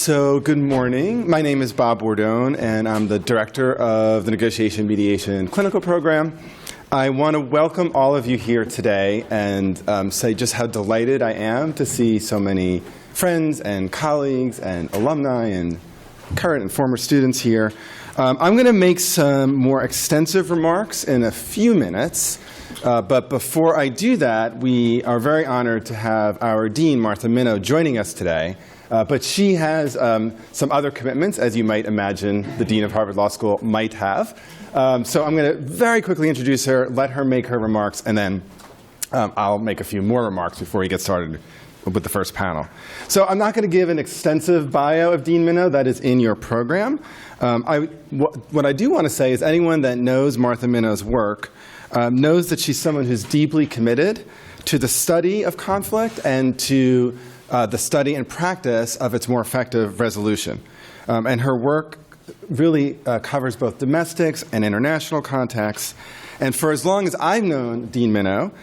So good morning. My name is Bob Bordone, and I'm the director of the Negotiation Mediation Clinical Program. I want to welcome all of you here today and say just how delighted I am to see so many friends and colleagues and alumni and current and former students here. I'm going to make some more extensive remarks in a few minutes. But before I do that, we are very honored to have our Dean, Martha Minow, joining us today. But she has some other commitments, as you might imagine the Dean of Harvard Law School might have. So I'm going to very quickly introduce her, let her make her remarks, and then I'll make a few more remarks before we get started with the first panel. So I'm not going to give an extensive bio of Dean Minow. That is in your program. What I do want to say is anyone that knows Martha Minow's work knows that she's someone who's deeply committed to the study of conflict and to the study and practice of its more effective resolution. And her work really covers both domestics and international contexts. And for as long as I've known Dean Minow,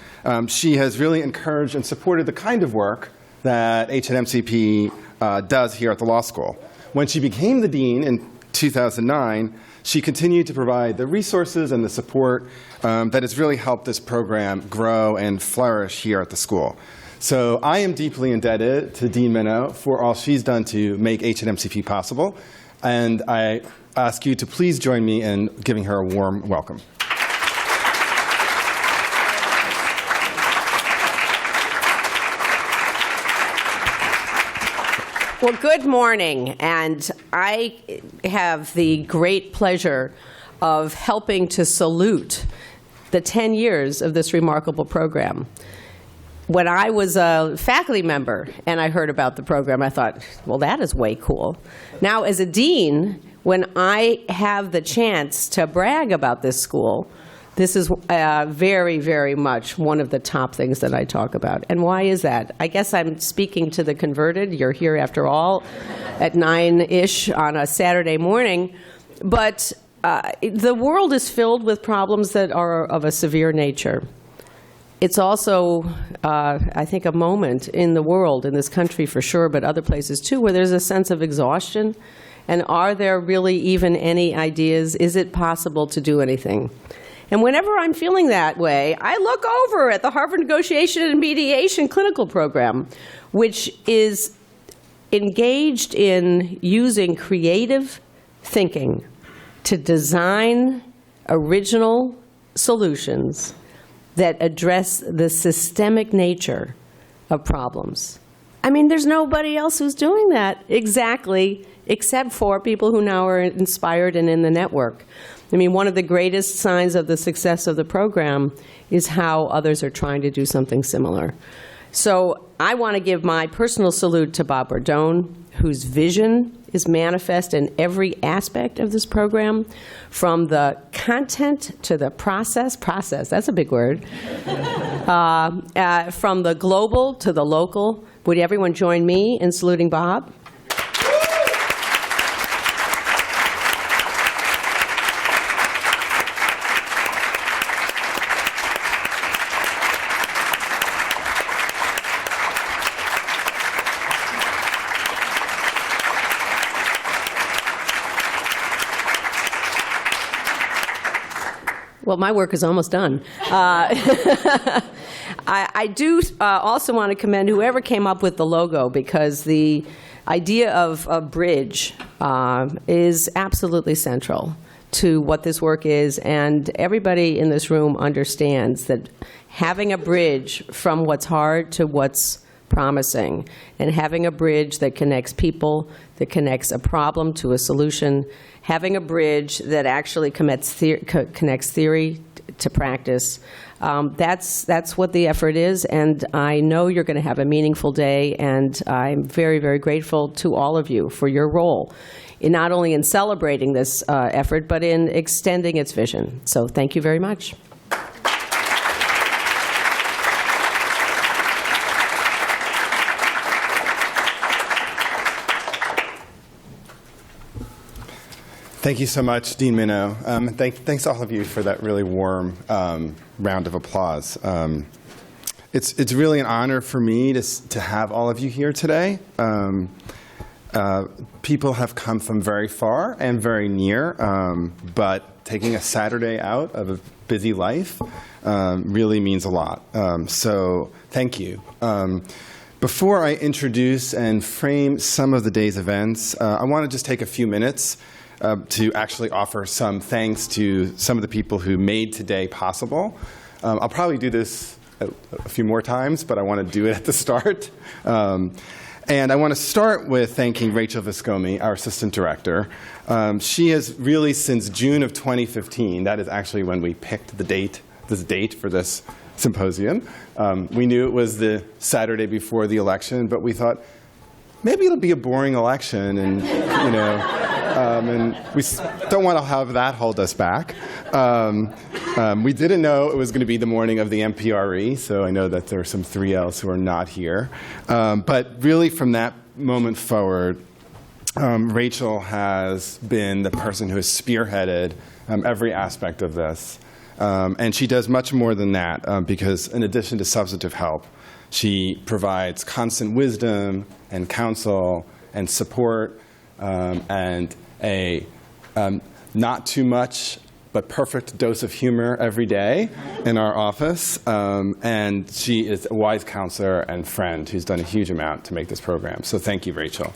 she has really encouraged and supported the kind of work that HNMCP does here at the law school. When she became the dean in 2009, she continued to provide the resources and the support that has really helped this program grow and flourish here at the school. So I am deeply indebted to Dean Minow for all she's done to make HNMCP possible. And I ask you to please join me in giving her a warm welcome. Well, good morning. And I have the great pleasure of helping to salute the 10 years of this remarkable program. When I was a faculty member and I heard about the program, I thought, well, that is way cool. Now, as a dean, when I have the chance to brag about this school, this is very, very much one of the top things that I talk about. And why is that? I guess I'm speaking to the converted. You're here, after all, at 9-ish on a Saturday morning. But the world is filled with problems that are of a severe nature. It's also, I think, a moment in the world, in this country for sure, but other places too, where there's a sense of exhaustion. And are there really even any ideas? Is it possible to do anything? And whenever I'm feeling that way, I look over at the Harvard Negotiation and Mediation Clinical Program, which is engaged in using creative thinking to design original solutions that address the systemic nature of problems. I mean, there's nobody else who's doing that exactly, except for people who now are inspired and in the network. I mean, one of the greatest signs of the success of the program is how others are trying to do something similar. So I want to give my personal salute to Bob Bordone, whose vision is manifest in every aspect of this program, from the content to the process, that's a big word, from the global to the local. Would everyone join me in saluting Bob? Well, my work is almost done. I do also want to commend whoever came up with the logo, because the idea of a bridge is absolutely central to what this work is. And everybody in this room understands that having a bridge from what's hard to what's promising, and having a bridge that connects people, that connects a problem to a solution, having a bridge that actually connects theory to practice, that's what the effort is. And I know you're going to have a meaningful day, and I'm very, very grateful to all of you for your role, in not only in celebrating this effort, but in extending its vision. So thank you very much. Thank you so much, Dean Minow. Thanks all of you for that really warm round of applause. It's really an honor for me to have all of you here today. People have come from very far and very near, but taking a Saturday out of a busy life really means a lot. So thank you. Before I introduce and frame some of the day's events, I want to just take a few minutes to actually offer some thanks to some of the people who made today possible. I'll probably do this a few more times, but I want to do it at the start. And I want to start with thanking Rachel Viscomi, our assistant director. She has really, since June of 2015, that is actually when we picked this date for this symposium. We knew it was the Saturday before the election, but we thought maybe it'll be a boring election, and and we don't want to have that hold us back. We didn't know it was going to be the morning of the MPRE, so I know that there are some 3Ls who are not here. But really, from that moment forward, Rachel has been the person who has spearheaded every aspect of this. And she does much more than that, because in addition to substantive help, she provides constant wisdom and counsel and support and a not too much but perfect dose of humor every day in our office. And she is a wise counselor and friend who's done a huge amount to make this program. So thank you, Rachel.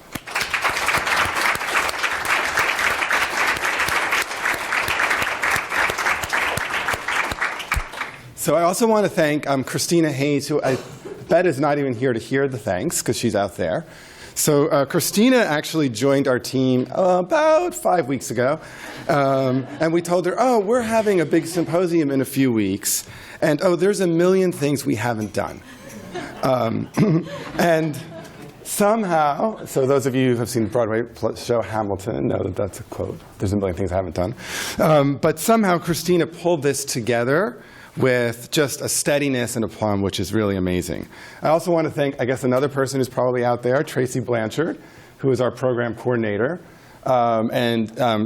So I also want to thank Christina Hayes, who I bet is not even here to hear the thanks because she's out there. So Christina actually joined our team about 5 weeks ago. And we told her, oh, we're having a big symposium in a few weeks. And, oh, there's a million things we haven't done. And somehow, so those of you who have seen the Broadway show Hamilton know that that's a quote. There's a million things I haven't done. But somehow Christina pulled this together with just a steadiness and aplomb, which is really amazing. I also want to thank, I guess, another person who's probably out there, Tracy Blanchard, who is our program coordinator.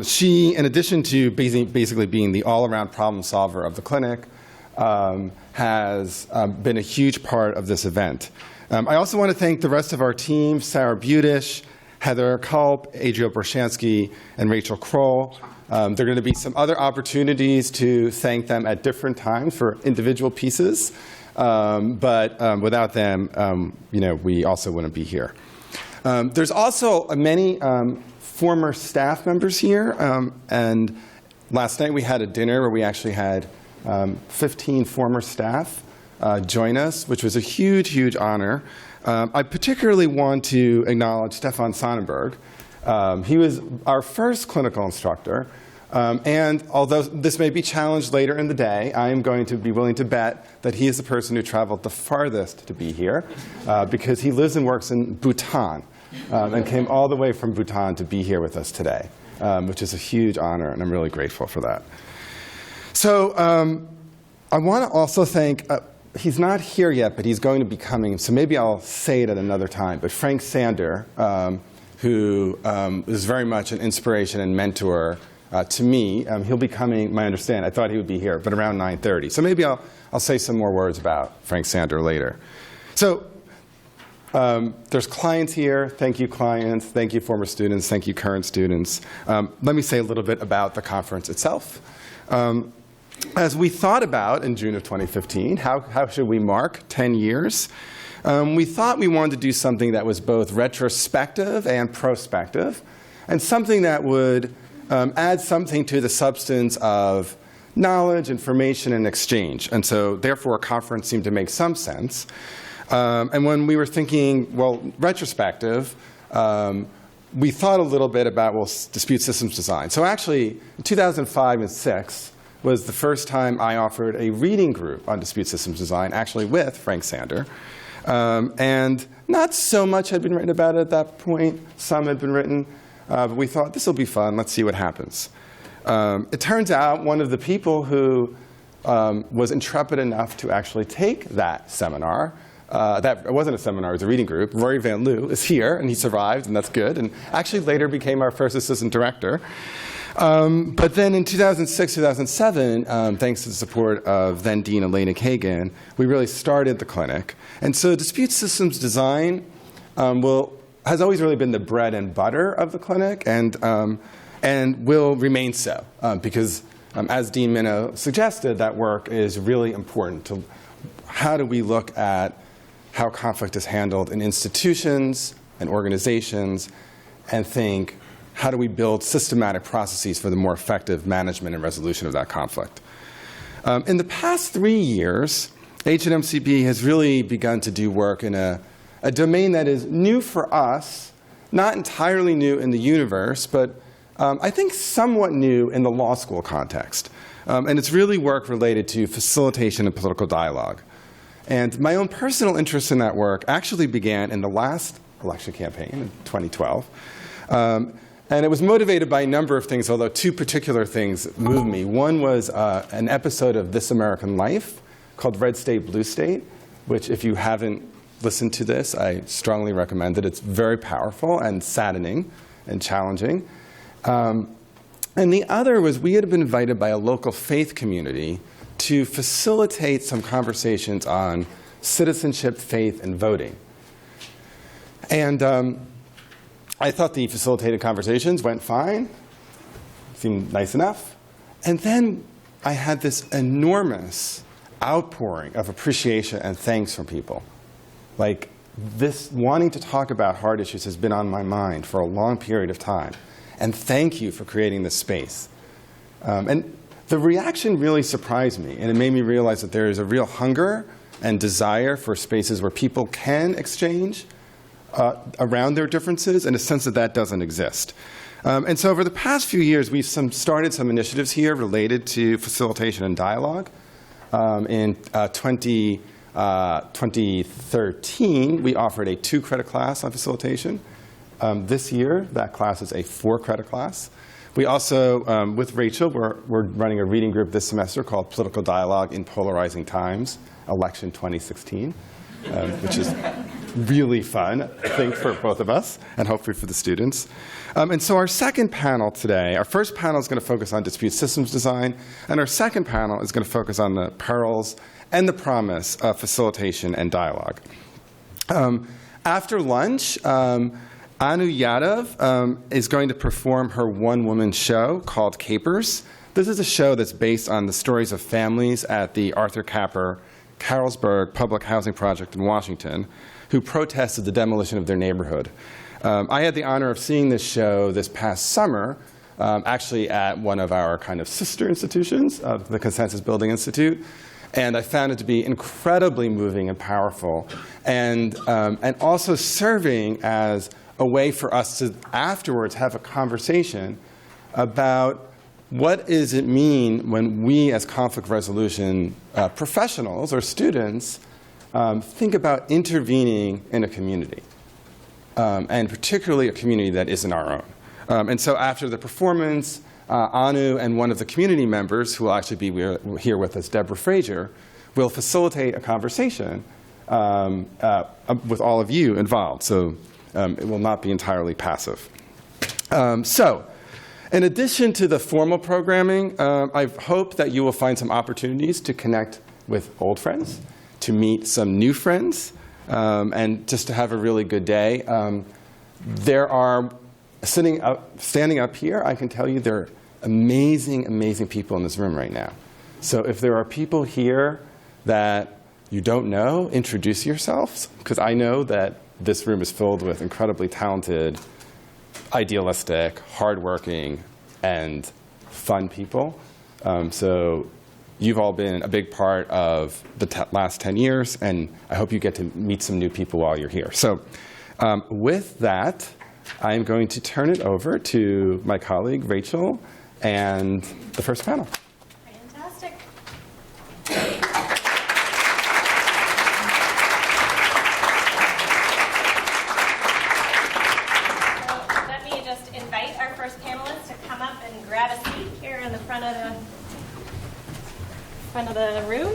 She, in addition to basically being the all-around problem solver of the clinic, has been a huge part of this event. I also want to thank the rest of our team, Sarah Budish, Heather Culp, Adriel Broshansky, and Rachel Kroll. There are going to be some other opportunities to thank them at different times for individual pieces. But without them, we also wouldn't be here. There's also many former staff members here. And last night we had a dinner where we actually had 15 former staff join us, which was a huge, huge honor. I particularly want to acknowledge Stefan Sonnenberg. He was our first clinical instructor, and although this may be challenged later in the day, I am going to be willing to bet that he is the person who traveled the farthest to be here, because he lives and works in Bhutan, and came all the way from Bhutan to be here with us today, which is a huge honor, and I'm really grateful for that. So I want to also thank, he's not here yet, but he's going to be coming, so maybe I'll say it at another time, but Frank Sander, who is very much an inspiration and mentor to me. He'll be coming, I thought he would be here, but around 9:30. So maybe I'll say some more words about Frank Sander later. So there's clients here. Thank you, clients. Thank you, former students. Thank you, current students. Let me say a little bit about the conference itself. As we thought about in June of 2015, how should we mark 10 years? We thought we wanted to do something that was both retrospective and prospective, and something that would add something to the substance of knowledge, information, and exchange. And so, therefore, a conference seemed to make some sense. And when we were thinking, well, retrospective, we thought a little bit about, well, dispute systems design. So actually, in 2005 and 2006 was the first time I offered a reading group on dispute systems design, actually with Frank Sander. And not so much had been written about it at that point. Some had been written. But we thought, this will be fun. Let's see what happens. It turns out one of the people who was intrepid enough to actually take that seminar, it wasn't a seminar, it was a reading group, Rory Van Loo, is here, and he survived, and that's good, and actually later became our first assistant director. But then in 2006, 2007, thanks to the support of then Dean Elena Kagan, we really started the clinic. And so dispute systems design will has always really been the bread and butter of the clinic, and will remain so, because as Dean Minow suggested, that work is really important to how do we look at how conflict is handled in institutions and organizations, and think, how do we build systematic processes for the more effective management and resolution of that conflict? In the past 3 years, HNMCP has really begun to do work in a domain that is new for us, not entirely new in the universe, but I think somewhat new in the law school context. And it's really work related to facilitation and political dialogue. And my own personal interest in that work actually began in the last election campaign in 2012. And it was motivated by a number of things, although two particular things moved me. One was an episode of This American Life called Red State, Blue State, which if you haven't listened to this, I strongly recommend it. It's very powerful and saddening and challenging. And the other was we had been invited by a local faith community to facilitate some conversations on citizenship, faith, and voting. And I thought the facilitated conversations went fine, seemed nice enough. And then I had this enormous outpouring of appreciation and thanks from people. Like, this wanting to talk about hard issues has been on my mind for a long period of time. And thank you for creating this space. And the reaction really surprised me, and it made me realize that there is a real hunger and desire for spaces where people can exchange around their differences, and a sense that that doesn't exist. And so over the past few years, we've started some initiatives here related to facilitation and dialogue. In 2013, we offered a 2-credit class on facilitation. This year, that class is a 4-credit class. We also, with Rachel, we're running a reading group this semester called Political Dialogue in Polarizing Times, Election 2016, which is really fun, I think, for both of us, and hopefully for the students. And so our second panel today, our first panel is going to focus on dispute systems design, and our second panel is going to focus on the perils and the promise of facilitation and dialogue. After lunch, Anu Yadav is going to perform her one-woman show called Capers. This is a show that's based on the stories of families at the Arthur Capper Carrollsburg Public Housing Project in Washington who protested the demolition of their neighborhood. I had the honor of seeing this show this past summer, actually at one of our kind of sister institutions, the Consensus Building Institute. And I found it to be incredibly moving and powerful, and also serving as a way for us to afterwards have a conversation about what does it mean when we as conflict resolution professionals or students think about intervening in a community, and particularly a community that isn't our own. And so after the performance, Anu and one of the community members, who will actually be here with us, Deborah Frazier, will facilitate a conversation with all of you involved. So it will not be entirely passive. So in addition to the formal programming, I hope that you will find some opportunities to connect with old friends, to meet some new friends, and just to have a really good day. There are, standing up here, I can tell you there are amazing, amazing people in this room right now. So if there are people here that you don't know, introduce yourselves, because I know that this room is filled with incredibly talented, idealistic, hardworking, and fun people. So you've all been a big part of the last 10 years, and I hope you get to meet some new people while you're here. So with that, I'm going to turn it over to my colleague, Rachel, and the first panel. Fantastic. So let me just invite our first panelist to come up and grab a seat here in the front of the room.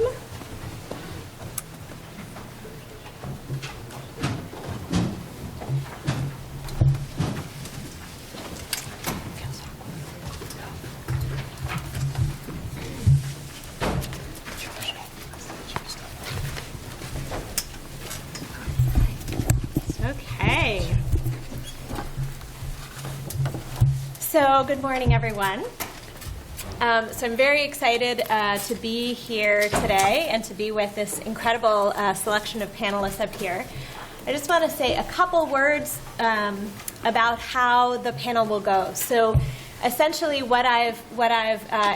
Okay. So good morning, everyone. So I'm very excited to be here today and to be with this incredible selection of panelists up here. I just want to say a couple words about how the panel will go. So essentially what I've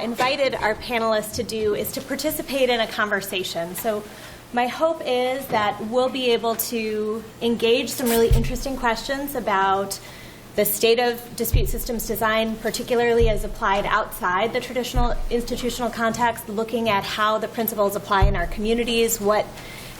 invited our panelists to do is to participate in a conversation. So my hope is that we'll be able to engage some really interesting questions about the state of dispute systems design, particularly as applied outside the traditional institutional context, looking at how the principles apply in our communities, what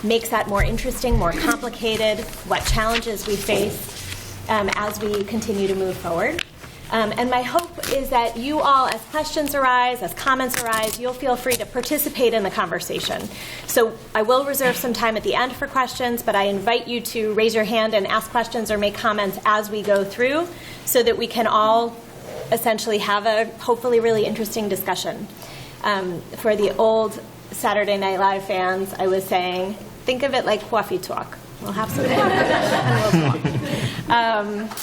makes that more interesting, more complicated, what challenges we face as we continue to move forward. And my hope is that you all, as questions arise, as comments arise, you'll feel free to participate in the conversation. So I will reserve some time at the end for questions, but I invite you to raise your hand and ask questions or make comments as we go through so that we can all essentially have a hopefully really interesting discussion. For the old Saturday Night Live fans, I was saying, think of it like coffee talk. We'll have some fun and we'll talk.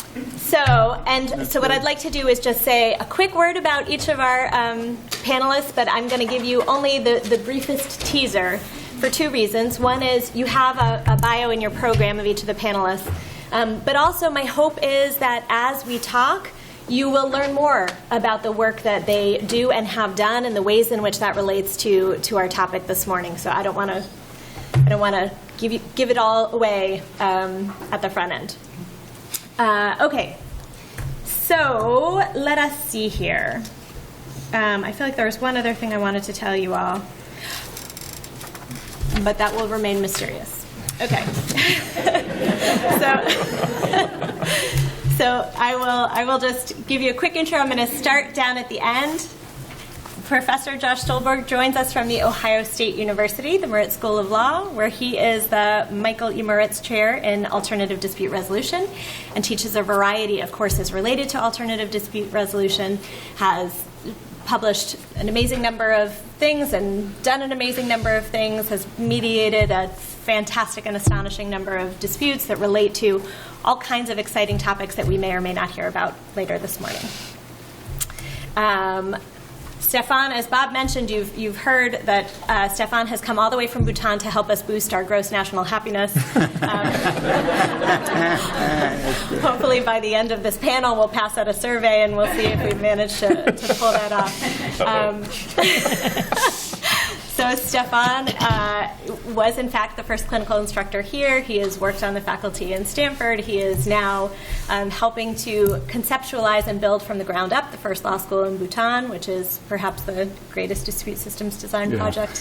So what I'd like to do is just say a quick word about each of our panelists, but I'm going to give you only the briefest teaser for two reasons. One is you have a bio in your program of each of the panelists, but also my hope is that as we talk, you will learn more about the work that they do and have done and the ways in which that relates to our topic this morning. So I don't want to give it all away at the front end. Okay, so let us see here. I feel like there was one other thing I wanted to tell you all, but that will remain mysterious. Okay. So I will just give you a quick intro. I'm going to start down at the end. Professor Josh Stolberg joins us from The Ohio State University, the Moritz School of Law, where he is the Michael E. Moritz Chair in Alternative Dispute Resolution and teaches a variety of courses related to alternative dispute resolution, has published an amazing number of things and done an amazing number of things, has mediated a fantastic and astonishing number of disputes that relate to all kinds of exciting topics that we may or may not hear about later this morning. Stefan, as Bob mentioned, you've heard that Stefan has come all the way from Bhutan to help us boost our gross national happiness. Hopefully by the end of this panel, we'll pass out a survey and we'll see if we've managed to pull that off. So Stefan was, in fact, the first clinical instructor here. He has worked on the faculty in Stanford. He is now helping to conceptualize and build from the ground up the first law school in Bhutan, which is perhaps the greatest dispute systems design project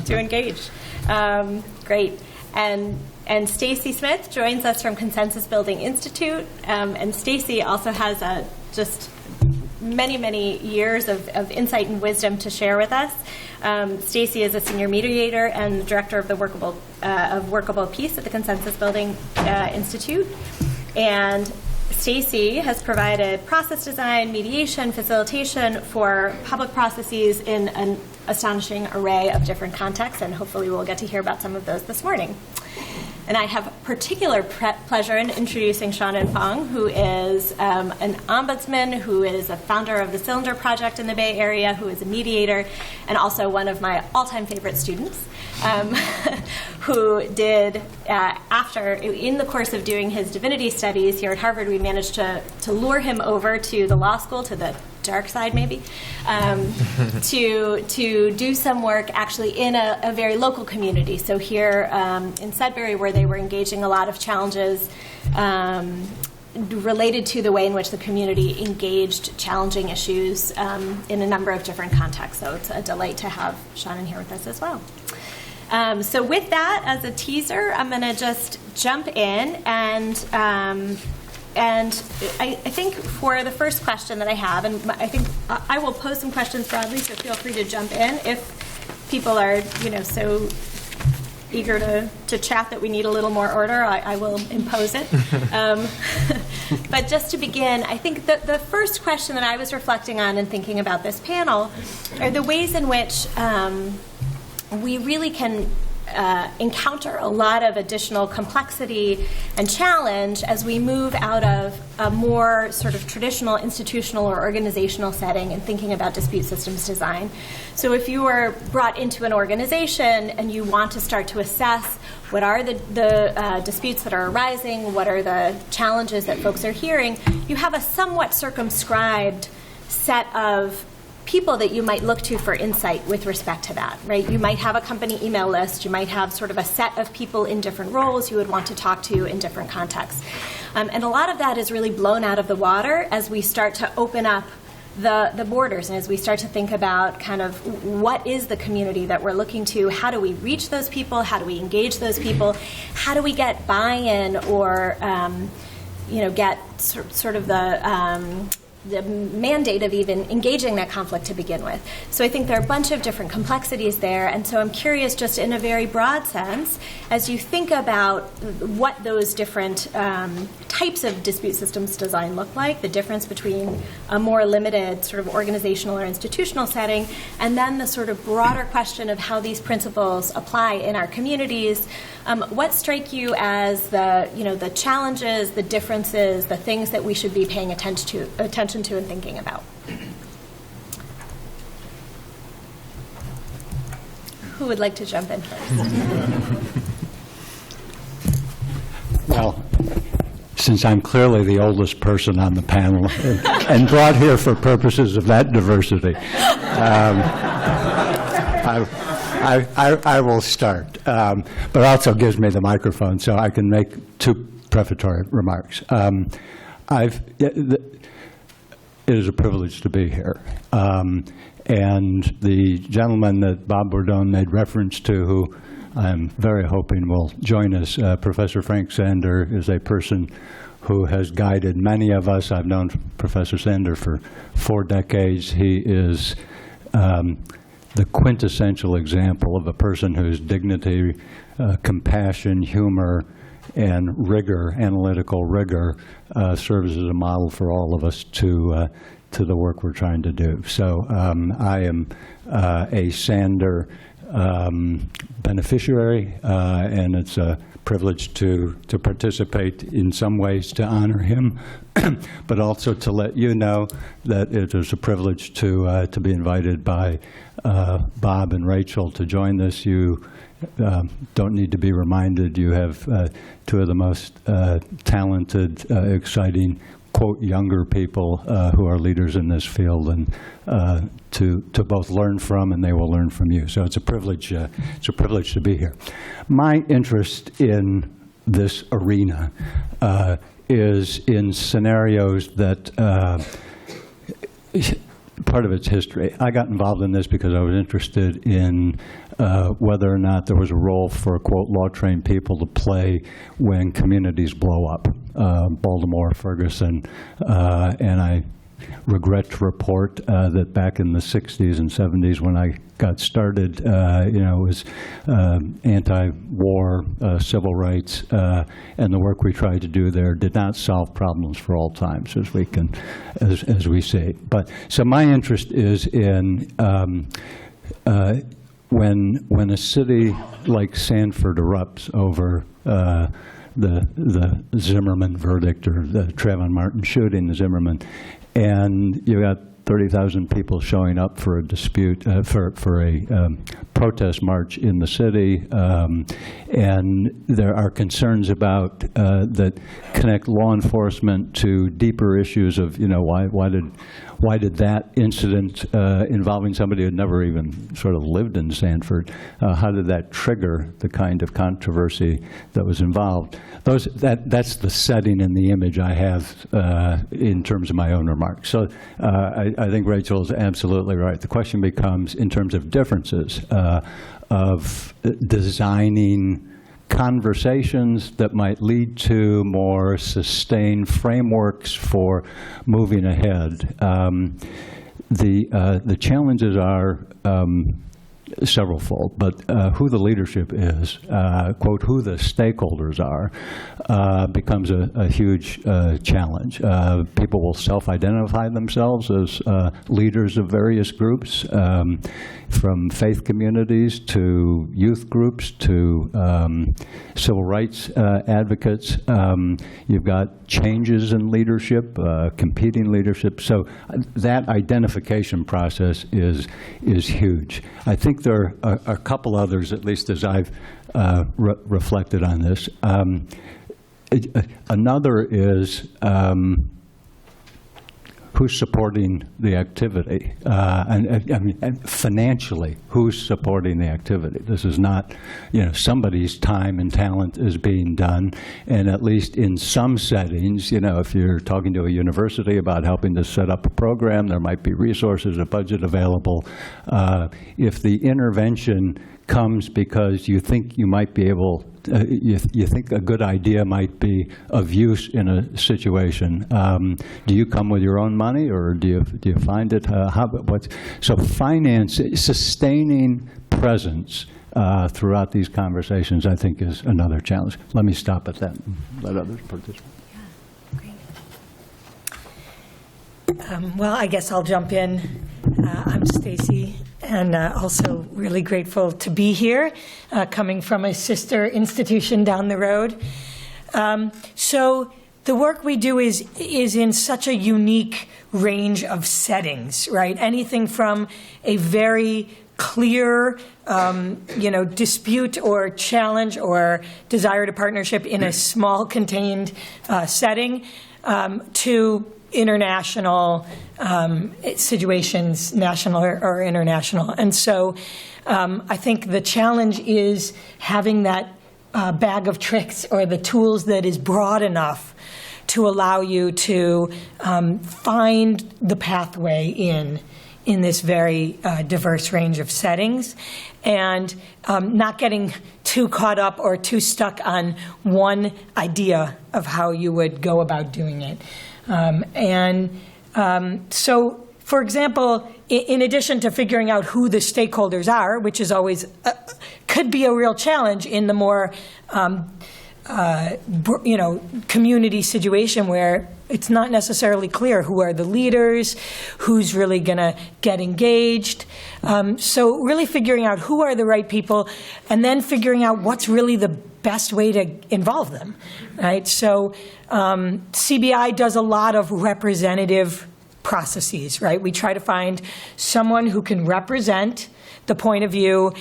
to engage. Great. And Stacy Smith joins us from Consensus Building Institute. And Stacy also has just many, many years of insight and wisdom to share with us. Stacy is a senior mediator and the director of the Workable Peace at the Consensus Building Institute. And Stacy has provided process design, mediation, facilitation for public processes in an astonishing array of different contexts, and hopefully we'll get to hear about some of those this morning. And I have particular pleasure in introducing Shannon Fong, who is an ombudsman, who is a founder of the Cylinder Project in the Bay Area, who is a mediator, and also one of my all-time favorite students, who did, in the course of doing his divinity studies here at Harvard, we managed to lure him over to the law school, to the dark side maybe, to do some work actually in a very local community. So here in Sudbury, where they were engaging a lot of challenges related to the way in which the community engaged challenging issues in a number of different contexts. So it's a delight to have Shannon here with us as well. So with that as a teaser, I'm going to just jump in and I think for the first question that I have, and I think I will pose some questions broadly, so feel free to jump in if people are, so eager to chat that we need a little more order. I will impose it. But just to begin, I think the first question that I was reflecting on and thinking about this panel are the ways in which we really can encounter a lot of additional complexity and challenge as we move out of a more sort of traditional institutional or organizational setting and thinking about dispute systems design. So if you were brought into an organization and you want to start to assess what are the disputes that are arising, what are the challenges that folks are hearing, you have a somewhat circumscribed set of people that you might look to for insight with respect to that, right? You might have a company email list. You might have sort of a set of people in different roles you would want to talk to in different contexts. And a lot of that is really blown out of the water as we start to open up the borders and as we start to think about kind of what is the community that we're looking to, how do we reach those people, how do we engage those people, how do we get buy-in or get sort of the mandate of even engaging that conflict to begin with. So I think there are a bunch of different complexities there, and so I'm curious just in a very broad sense, as you think about what those different types of dispute systems design look like, the difference between a more limited sort of organizational or institutional setting, and then the sort of broader question of how these principles apply in our communities. What strike you as the challenges, the differences, the things that we should be paying attention to and thinking about? Who would like to jump in first? Well, since I'm clearly the oldest person on the panel and brought here for purposes of that diversity, I will start. But also gives me the microphone so I can make two prefatory remarks. It is a privilege to be here. And the gentleman that Bob Bordone made reference to, who I'm very hoping will join us, Professor Frank Sander, is a person who has guided many of us. I've known Professor Sander for 4 decades. He is the quintessential example of a person whose dignity, compassion, humor, and rigor, analytical rigor, serves as a model for all of us to the work we're trying to do. So I am a Sander beneficiary, and it's a privilege to participate in some ways to honor him, but also to let you know that it is a privilege to be invited by Bob and Rachel to join this. You don't need to be reminded. You have 2 of the most talented, exciting, quote, younger people who are leaders in this field, and to both learn from, and they will learn from you. So it's a privilege. It's a privilege to be here. My interest in this arena is in scenarios that. Part of its history. I got involved in this because I was interested in whether or not there was a role for, quote, law-trained people to play when communities blow up. Baltimore, Ferguson, and I regret to report that back in the 60s and 70s when I got started, it was anti-war, civil rights, and the work we tried to do there did not solve problems for all times, as we see. But so my interest is in when a city like Sanford erupts over the Zimmerman verdict, or the Trayvon Martin shooting, the Zimmerman, and you got 30,000 people showing up for a dispute, for a protest march in the city, and there are concerns about that connect law enforcement to deeper issues of, why did that incident involving somebody who had never even sort of lived in Sanford, how did that trigger the kind of controversy that was involved? That's the setting and the image I have in terms of my own remarks. So I think Rachel is absolutely right. The question becomes, in terms of differences, of designing conversations that might lead to more sustained frameworks for moving ahead. The challenges are severalfold. But who the leadership is, quote, who the stakeholders are, becomes a huge challenge. People will self-identify themselves as leaders of various groups, from faith communities to youth groups to civil rights advocates. You've got changes in leadership, competing leadership. So that identification process is huge. I think there are a couple others, at least as I've reflected on this. Another is who's supporting the activity, and financially, who's supporting the activity. This is not, somebody's time and talent is being done, and at least in some settings, if you're talking to a university about helping to set up a program, there might be resources, a budget available. If the intervention comes because you think you might be able, you think a good idea might be of use in a situation. Do you come with your own money, or do you find it? So finance, sustaining presence throughout these conversations, I think, is another challenge. Let me stop at that and let others participate. Well, I guess I'll jump in. I'm Stacy, and also really grateful to be here, coming from a sister institution down the road. So the work we do is in such a unique range of settings, right? Anything from a very clear, dispute or challenge or desire to partnership in a small, contained setting, to international situations, national or international. And so I think the challenge is having that bag of tricks or the tools that is broad enough to allow you to find the pathway in this very diverse range of settings, and not getting too caught up or too stuck on one idea of how you would go about doing it. So, for example, in addition to figuring out who the stakeholders are, which is always could be a real challenge in the more community situation where it's not necessarily clear who are the leaders, who's really going to get engaged. So really figuring out who are the right people, and then figuring out what's really the best way to involve them, right? So CBI does a lot of representative processes, right? We try to find someone who can represent the point of view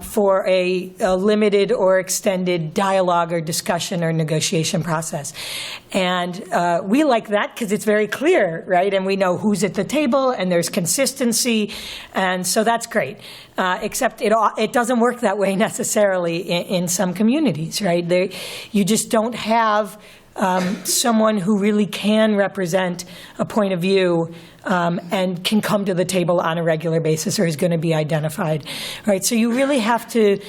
for a limited or extended dialogue or discussion or negotiation process. And we like that because it's very clear, right? And we know who's at the table, and there's consistency, and so that's great. Except it doesn't work that way necessarily in some communities, right? You just don't have someone who really can represent a point of view and can come to the table on a regular basis or is going to be identified, right? So you really have to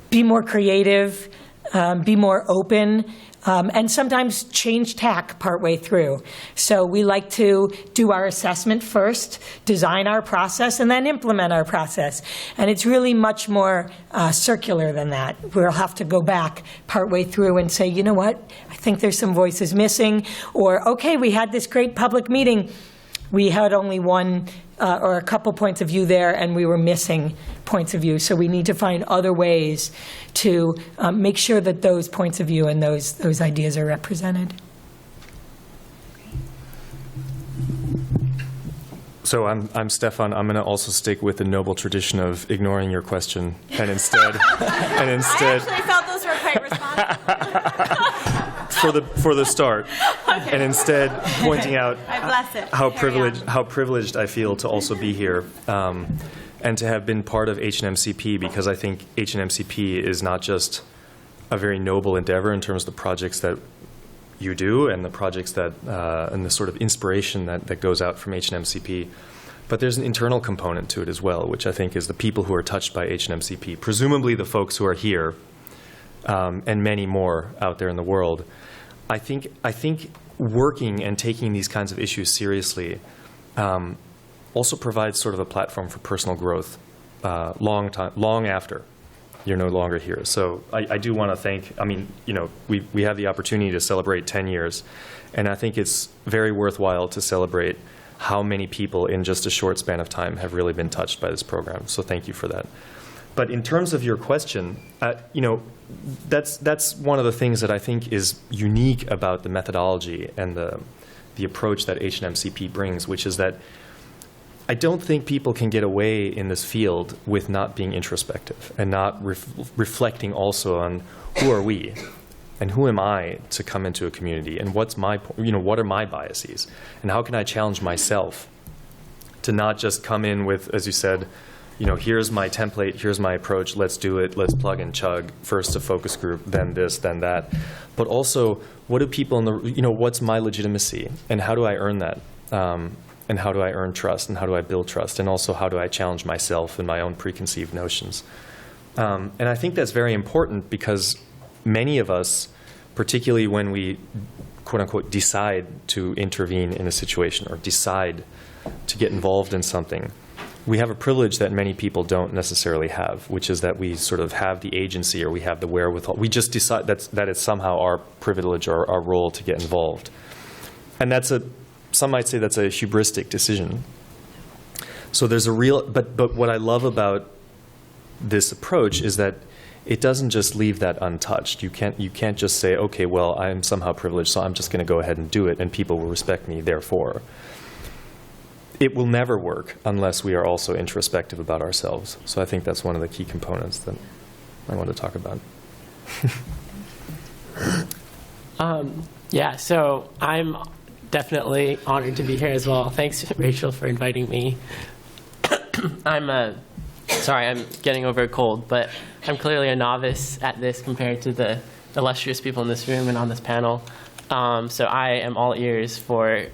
be more creative, be more open, and sometimes change tack partway through. So we like to do our assessment first, design our process, and then implement our process. And it's really much more circular than that. We'll have to go back partway through and say, you know what, I think there's some voices missing, or okay, we had this great public meeting. We had only one or a couple points of view there, and we were missing points of view. So we need to find other ways to make sure that those points of view and those ideas are represented. So I'm Stefan. I'm going to also stick with the noble tradition of ignoring your question and instead I actually felt those were quite responsive. for the start, Okay. and instead pointing out I bless it. how Carry on. privileged I feel to also be here, and to have been part of HNMCP, because I think HNMCP is not just a very noble endeavor in terms of the projects that you do and the projects that and the sort of inspiration that goes out from HNMCP, but there's an internal component to it as well, which I think is the people who are touched by HNMCP, presumably the folks who are here, and many more out there in the world. I think working and taking these kinds of issues seriously also provides sort of a platform for personal growth long after you're no longer here. So I do want to thank, I mean, we have the opportunity to celebrate 10 years, and I think it's very worthwhile to celebrate how many people in just a short span of time have really been touched by this program. So thank you for that. But in terms of your question, that's one of the things that I think is unique about the methodology and the approach that HNMCP brings, which is that I don't think people can get away in this field with not being introspective and not reflecting also on who are we and who am I to come into a community, and what are my biases, and how can I challenge myself to not just come in with, as you said, here's my template, here's my approach, let's do it, let's plug and chug, first a focus group, then this, then that. But also, what do people what's my legitimacy, and how do I earn that? And how do I earn trust, and how do I build trust, and also how do I challenge myself and my own preconceived notions? And I think that's very important, because many of us, particularly when we, quote unquote, decide to intervene in a situation or decide to get involved in something, we have a privilege that many people don't necessarily have, which is that we sort of have the agency, or we have the wherewithal. We just decide that it's somehow our privilege or our role to get involved. And some might say that's a hubristic decision. So there's a real, but what I love about this approach is that it doesn't just leave that untouched. You can't just say, okay, well, I'm somehow privileged, so I'm just going to go ahead and do it, and people will respect me, therefore. It will never work unless we are also introspective about ourselves. So I think that's one of the key components that I want to talk about. Yeah, so I'm definitely honored to be here as well. Thanks, Rachel, for inviting me. I'm getting over a cold, but I'm clearly a novice at this compared to the illustrious people in this room and on this panel. So I am all ears for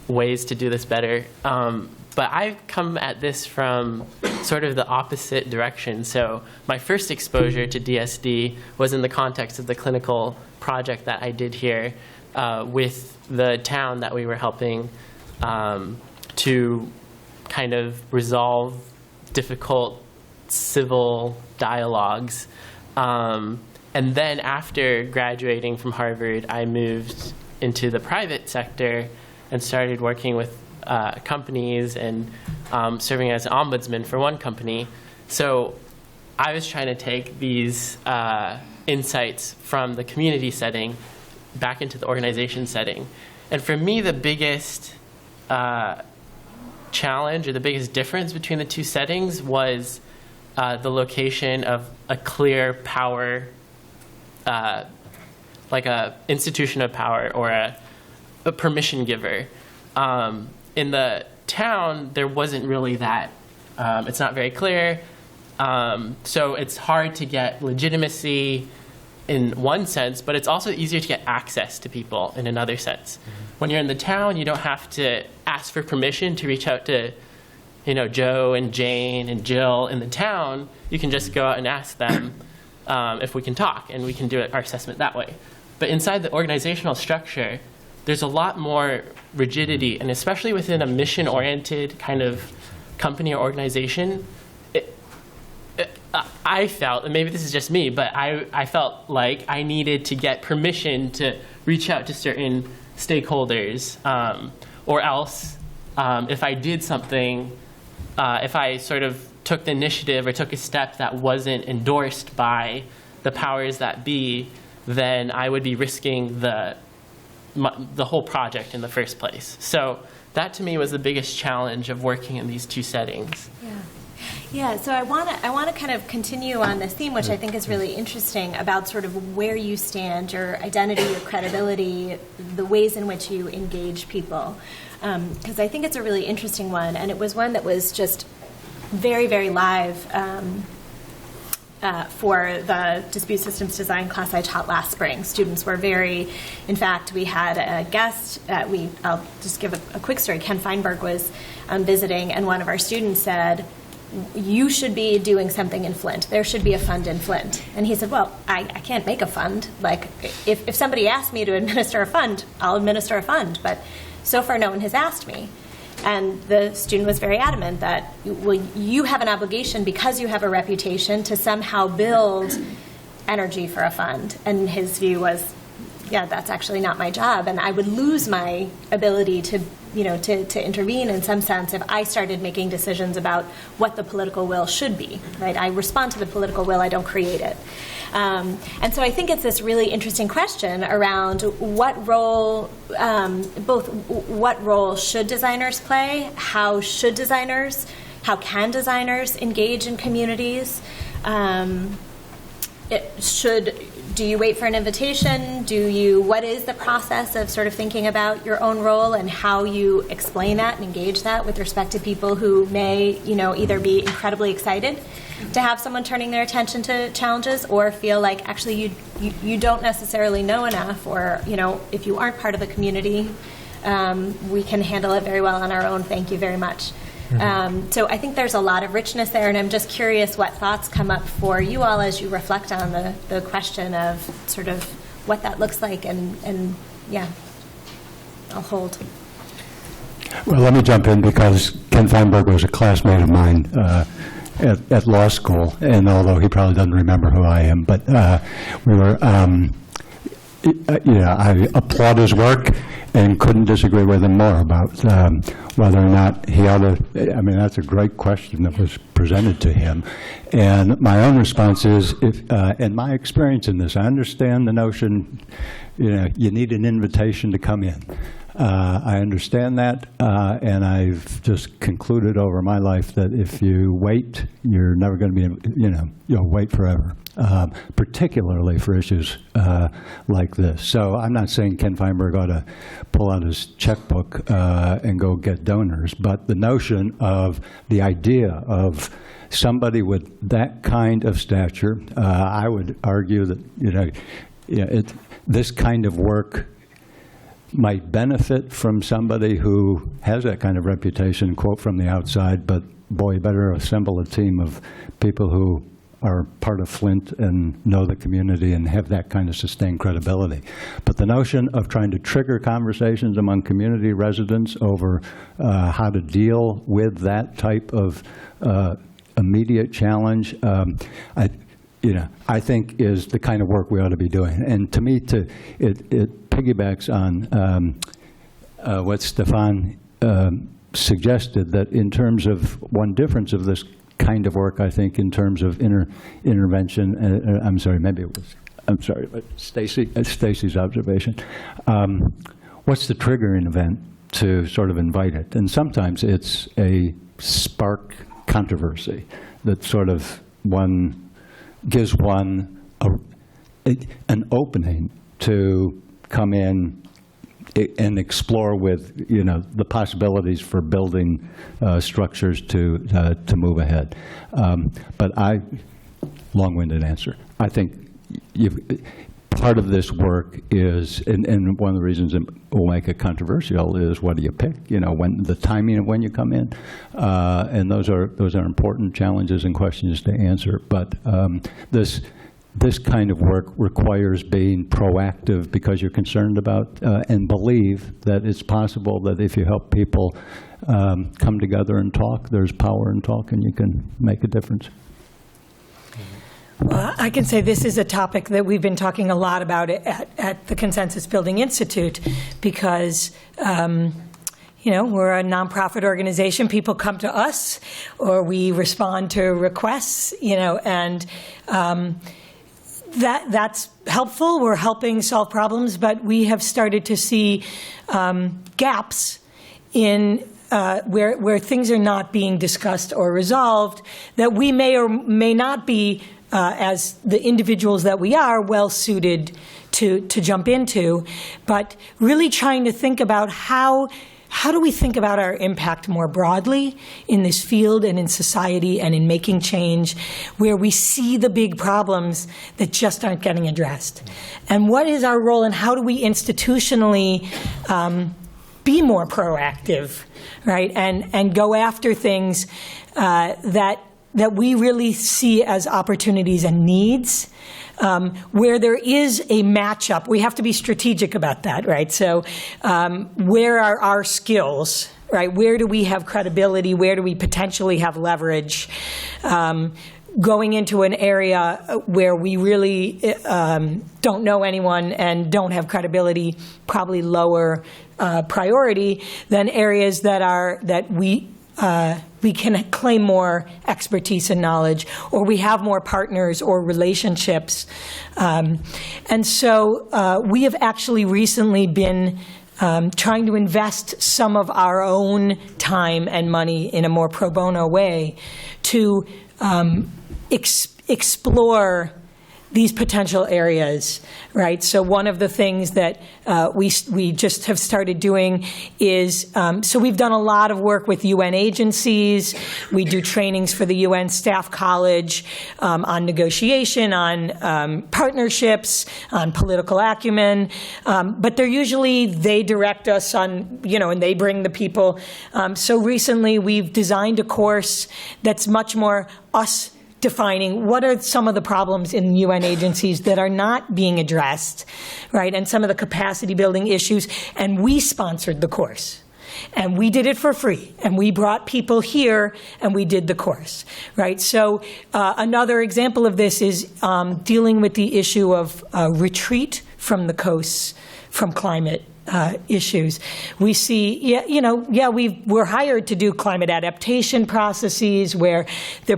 ways to do this better. But I've come at this from sort of the opposite direction. So my first exposure to DSD was in the context of the clinical project that I did here with the town that we were helping to kind of resolve difficult civil dialogues. And then after graduating from Harvard, I moved into the private sector and started working with companies and serving as an ombudsman for one company. So I was trying to take these insights from the community setting back into the organization setting. And for me, the biggest challenge or the biggest difference between the two settings was the location of a clear power, like a institution of power or a permission giver. In the town, there wasn't really that. It's not very clear. So it's hard to get legitimacy in one sense, but it's also easier to get access to people in another sense. Mm-hmm. When you're in the town, you don't have to ask for permission to reach out to, Joe and Jane and Jill in the town. You can just go out and ask them if we can talk, and we can do our assessment that way. But inside the organizational structure, there's a lot more rigidity, and especially within a mission-oriented kind of company or organization, I felt, and maybe this is just me, but I felt like I needed to get permission to reach out to certain stakeholders, or else if I did something, if I sort of took the initiative or took a step that wasn't endorsed by the powers that be, then I would be risking the whole project in the first place. So that to me was the biggest challenge of working in these two settings. Yeah, so I want to kind of continue on this theme, which I think is really interesting, about sort of where you stand, your identity, your credibility, the ways in which you engage people. Because I think it's a really interesting one, and it was one that was just very, very live for the dispute systems design class I taught last spring. Students were very, in fact, we had a guest, I'll just give a quick story. Ken Feinberg was visiting, and one of our students said, you should be doing something in Flint. There should be a fund in Flint. And he said, well, I can't make a fund. Like, if somebody asked me to administer a fund, I'll administer a fund. But so far, no one has asked me. And the student was very adamant that, well, you have an obligation because you have a reputation to somehow build energy for a fund. And his view was, yeah, that's actually not my job, and I would lose my ability to, to intervene in some sense if I started making decisions about what the political will should be, right? I respond to the political will, I don't create it. And so I think it's this really interesting question around what role, what role should designers play? How can designers engage in communities? Do you wait for an invitation? What is the process of sort of thinking about your own role and how you explain that and engage that with respect to people who may, either be incredibly excited to have someone turning their attention to challenges or feel like actually you don't necessarily know enough, or, if you aren't part of the community, we can handle it very well on our own. Thank you very much. So I think there's a lot of richness there, and I'm just curious what thoughts come up for you all as you reflect on the question of sort of what that looks like, and yeah, I'll hold. Well, let me jump in because Ken Feinberg was a classmate of mine at law school, and although he probably doesn't remember who I am, but we were, I applaud his work and couldn't disagree with him more about whether or not he ought to. I mean, that's a great question that was presented to him. And my own response is, in my experience in this, I understand the notion, you need an invitation to come in. I understand that, and I've just concluded over my life that if you wait, you're never going to be, you'll wait forever, particularly for issues like this. So I'm not saying Ken Feinberg ought to pull out his checkbook and go get donors, but the notion of the idea of somebody with that kind of stature, I would argue that, this kind of work might benefit from somebody who has that kind of reputation, quote, from the outside, but boy, you better assemble a team of people who are part of Flint and know the community and have that kind of sustained credibility. But the notion of trying to trigger conversations among community residents over how to deal with that type of immediate challenge, I think is the kind of work we ought to be doing. And to me, it piggybacks on what Stefan suggested, that in terms of one difference of this kind of work, I think, in terms of intervention, but Stacy's observation. What's the triggering event to sort of invite it? And sometimes it's a spark controversy that sort of gives one an opening to come in and explore with the possibilities for building structures to move ahead. But long-winded answer. I think part of this work is, and one of the reasons it will make it controversial is, what do you pick? When the timing of when you come in, and those are important challenges and questions to answer. But this kind of work requires being proactive because you're concerned about and believe that it's possible that if you help people come together and talk, there's power in talk, and you can make a difference. Well, I can say this is a topic that we've been talking a lot about at the Consensus Building Institute because, we're a nonprofit organization. People come to us or we respond to requests, and that's helpful. We're helping solve problems, but we have started to see gaps in where things are not being discussed or resolved that we may or may not be, as the individuals that we are, well suited to jump into, but really trying to think about how do we think about our impact more broadly in this field and in society and in making change where we see the big problems that just aren't getting addressed. And what is our role, and how do we institutionally be more proactive, right, and go after things that we really see as opportunities and needs, where there is a matchup. We have to be strategic about that, right? So where are our skills, right? Where do we have credibility? Where do we potentially have leverage? Going into an area where we really don't know anyone and don't have credibility, probably lower priority than areas that we can claim more expertise and knowledge, or we have more partners or relationships. And so we have actually recently been trying to invest some of our own time and money in a more pro bono way to explore these potential areas, right? So one of the things that we just have started doing is, so we've done a lot of work with UN agencies. We do trainings for the UN Staff College on negotiation, on partnerships, on political acumen. But they're usually, they direct us on, and they bring the people. So recently we've designed a course that's much more us defining what are some of the problems in UN agencies that are not being addressed, right, and some of the capacity building issues, and we sponsored the course. And we did it for free, and we brought people here, and we did the course, right? So another example of this is dealing with the issue of retreat from the coasts from climate issues. We see, we're hired to do climate adaptation processes where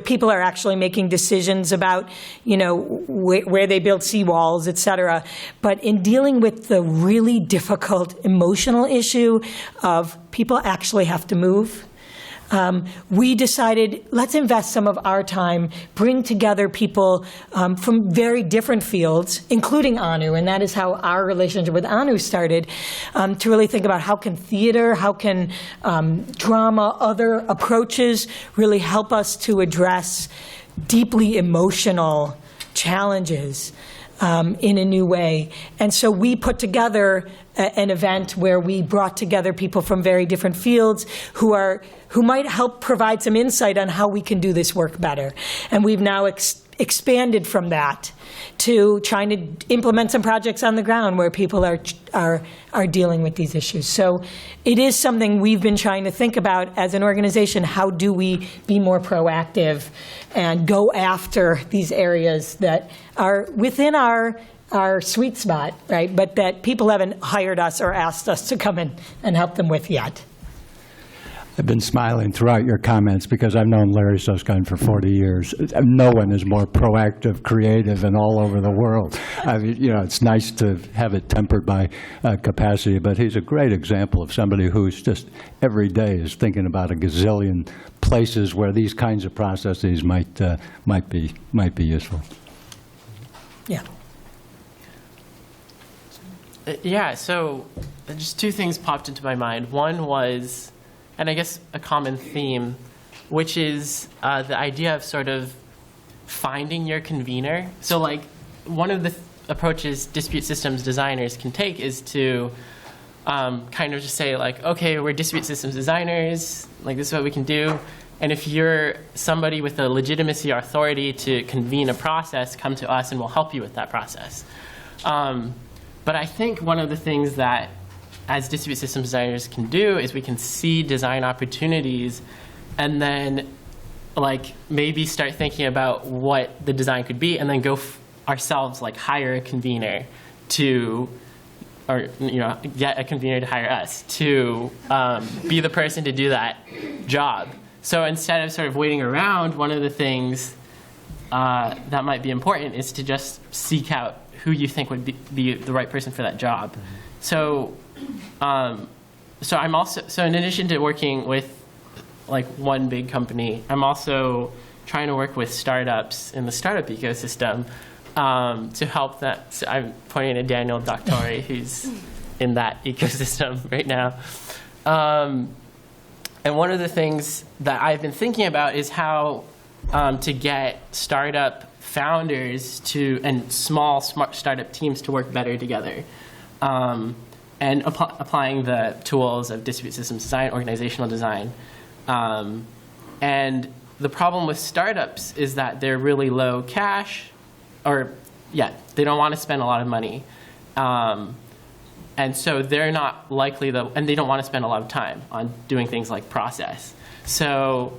people are actually making decisions about, where they build seawalls, et cetera. But in dealing with the really difficult emotional issue of people actually have to move, we decided, let's invest some of our time, bring together people from very different fields, including ANU, and that is how our relationship with ANU started, to really think about how can theater, how can drama, other approaches really help us to address deeply emotional challenges in a new way. And so we put together an event where we brought together people from very different fields who might help provide some insight on how we can do this work better. And we've now expanded from that to trying to implement some projects on the ground where people are dealing with these issues. So it is something we've been trying to think about as an organization. How do we be more proactive and go after these areas that are within our sweet spot, right? But that people haven't hired us or asked us to come in and help them with yet. I've been smiling throughout your comments because I've known Larry Susskind for 40 years. No one is more proactive, creative, and all over the world. I mean, it's nice to have it tempered by capacity, but he's a great example of somebody who's just every day is thinking about a gazillion places where these kinds of processes might be useful. Yeah. Yeah, so just two things popped into my mind. One was, and I guess a common theme, which is the idea of sort of finding your convener. So like one of the approaches dispute systems designers can take is to kind of just say like, okay, we're dispute systems designers, like this is what we can do. And if you're somebody with a legitimacy or authority to convene a process, come to us and we'll help you with that process. But I think one of the things that as dispute systems designers can do is we can see design opportunities and then like maybe start thinking about what the design could be and then go ourselves like hire a convener to, or get a convener to hire us to be the person to do that job. So instead of sort of waiting around, one of the things that might be important is to just seek out who you think would be the right person for that job. So, so I'm also, so in addition to working with like one big company, I'm also trying to work with startups in the startup ecosystem to help that. So I'm pointing at Daniel Doctori, who's in that ecosystem right now. And one of the things that I've been thinking about is how to get startup founders and small startup teams to work better together. And applying the tools of dispute systems design, organizational design. And the problem with startups is that they're really low cash, they don't want to spend a lot of money. And so they're not likely and they don't want to spend a lot of time on doing things like process. So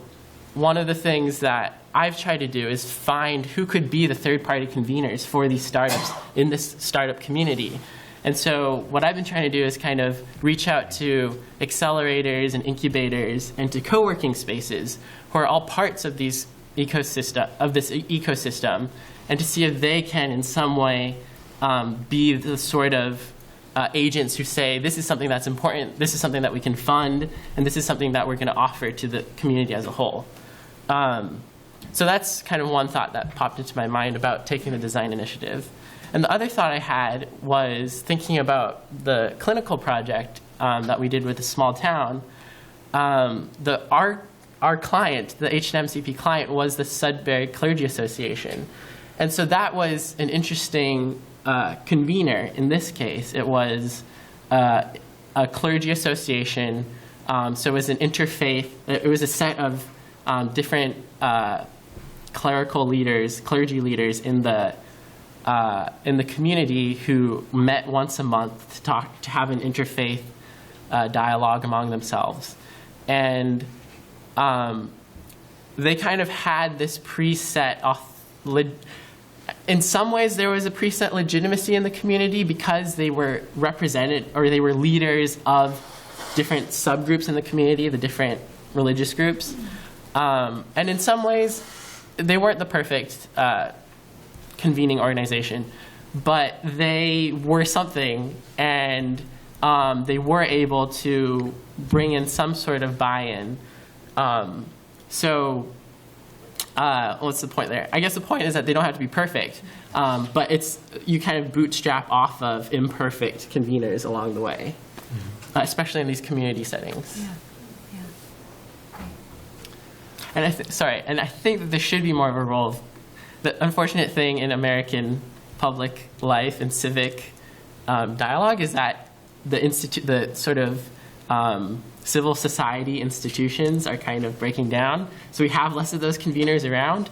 one of the things that I've tried to do is find who could be the third-party conveners for these startups in this startup community. And so what I've been trying to do is kind of reach out to accelerators and incubators and to co-working spaces who are all parts of this ecosystem, and to see if they can in some way be the sort of agents who say, this is something that's important, this is something that we can fund, and this is something that we're going to offer to the community as a whole. So that's kind of one thought that popped into my mind about taking the design initiative. And the other thought I had was thinking about the clinical project that we did with a small town. Our client, the HNMCP client, was the Sudbury Clergy Association. And so that was an interesting convener in this case. It was a clergy association, so it was an interfaith, it was a set of different clerical leaders, clergy leaders in the community who met once a month to have an interfaith dialogue among themselves. And they kind of had this preset, in some ways there was a preset legitimacy in the community because they were represented, or they were leaders of different subgroups in the community, the different religious groups. And in some ways, they weren't the perfect convening organization, but they were something, and they were able to bring in some sort of buy-in. What's the point there? I guess the point is that they don't have to be perfect, but you kind of bootstrap off of imperfect conveners along the way, especially in these community settings. Yeah. And I think that there should be more of a role. The unfortunate thing in American public life and civic dialogue is that the sort of civil society institutions are kind of breaking down. So we have less of those conveners around,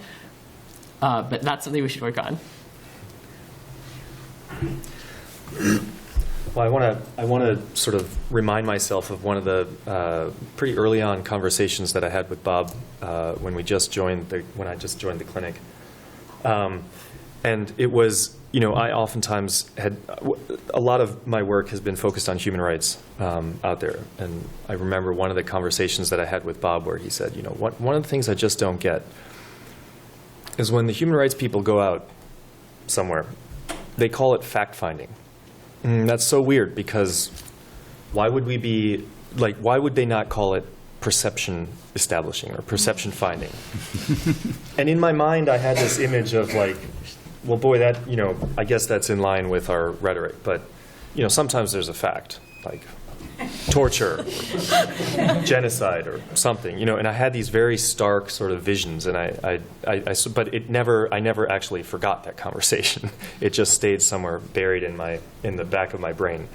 but that's something we should work on. Well, I want to sort of remind myself of one of the pretty early on conversations that I had with Bob when I just joined the clinic, and it was, I oftentimes had a lot of my work has been focused on human rights out there, and I remember one of the conversations that I had with Bob where he said, one of the things I just don't get is when the human rights people go out somewhere, they call it fact finding. That's so weird, because why would they not call it perception establishing or perception finding? And in my mind, I had this image of well, boy, that, I guess that's in line with our rhetoric, but, sometimes there's a fact, like torture, or genocide, or something, and I had these very stark sort of visions, and but I never actually forgot that conversation. It just stayed somewhere buried in the back of my brain.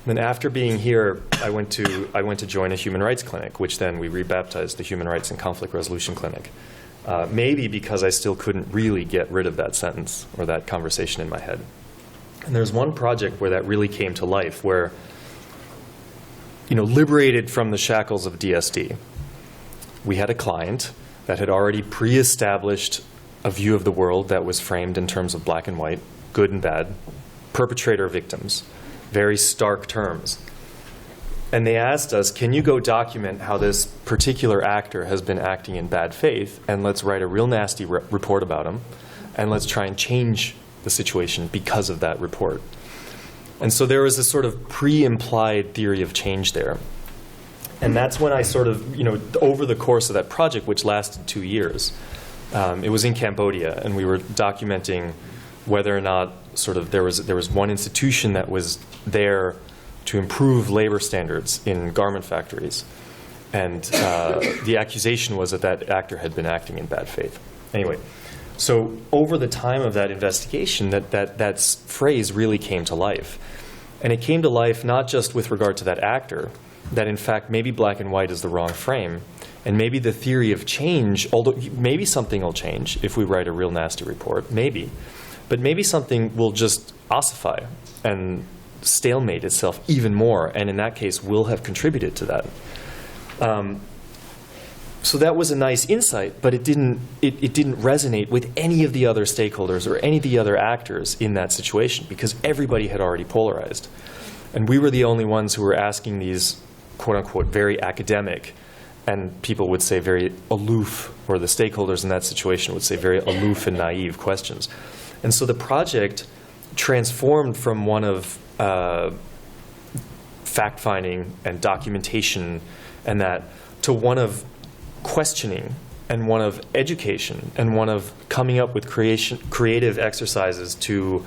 Then after being here, I went to join a human rights clinic, which then we rebaptized the Human Rights and Conflict Resolution Clinic. Maybe because I still couldn't really get rid of that sentence or that conversation in my head. And there's one project where that really came to life, where, liberated from the shackles of DSD, we had a client that had already pre-established a view of the world that was framed in terms of black and white, good and bad, perpetrator victims, very stark terms. And they asked us, can you go document how this particular actor has been acting in bad faith, and let's write a real nasty report about him, and let's try and change the situation because of that report. And so there was this sort of pre-implied theory of change there. And that's when I sort of, over the course of that project, which lasted 2 years, it was in Cambodia, and we were documenting whether or not sort of there was one institution that was there to improve labor standards in garment factories. And the accusation was that that actor had been acting in bad faith. Anyway, so over the time of that investigation, that phrase really came to life. And it came to life not just with regard to that actor, that in fact maybe black and white is the wrong frame, and maybe the theory of change, although maybe something will change if we write a real nasty report, maybe. But maybe something will just ossify, and stalemate itself even more, and in that case will have contributed to that. So that was a nice insight, but it didn't resonate with any of the other stakeholders or any of the other actors in that situation, because everybody had already polarized. And we were the only ones who were asking these, quote unquote, very academic, and people would say very aloof, or the stakeholders in that situation would say very aloof and naive questions. And so the project transformed from one of fact-finding and documentation and that to one of questioning and one of education and one of coming up with creative exercises to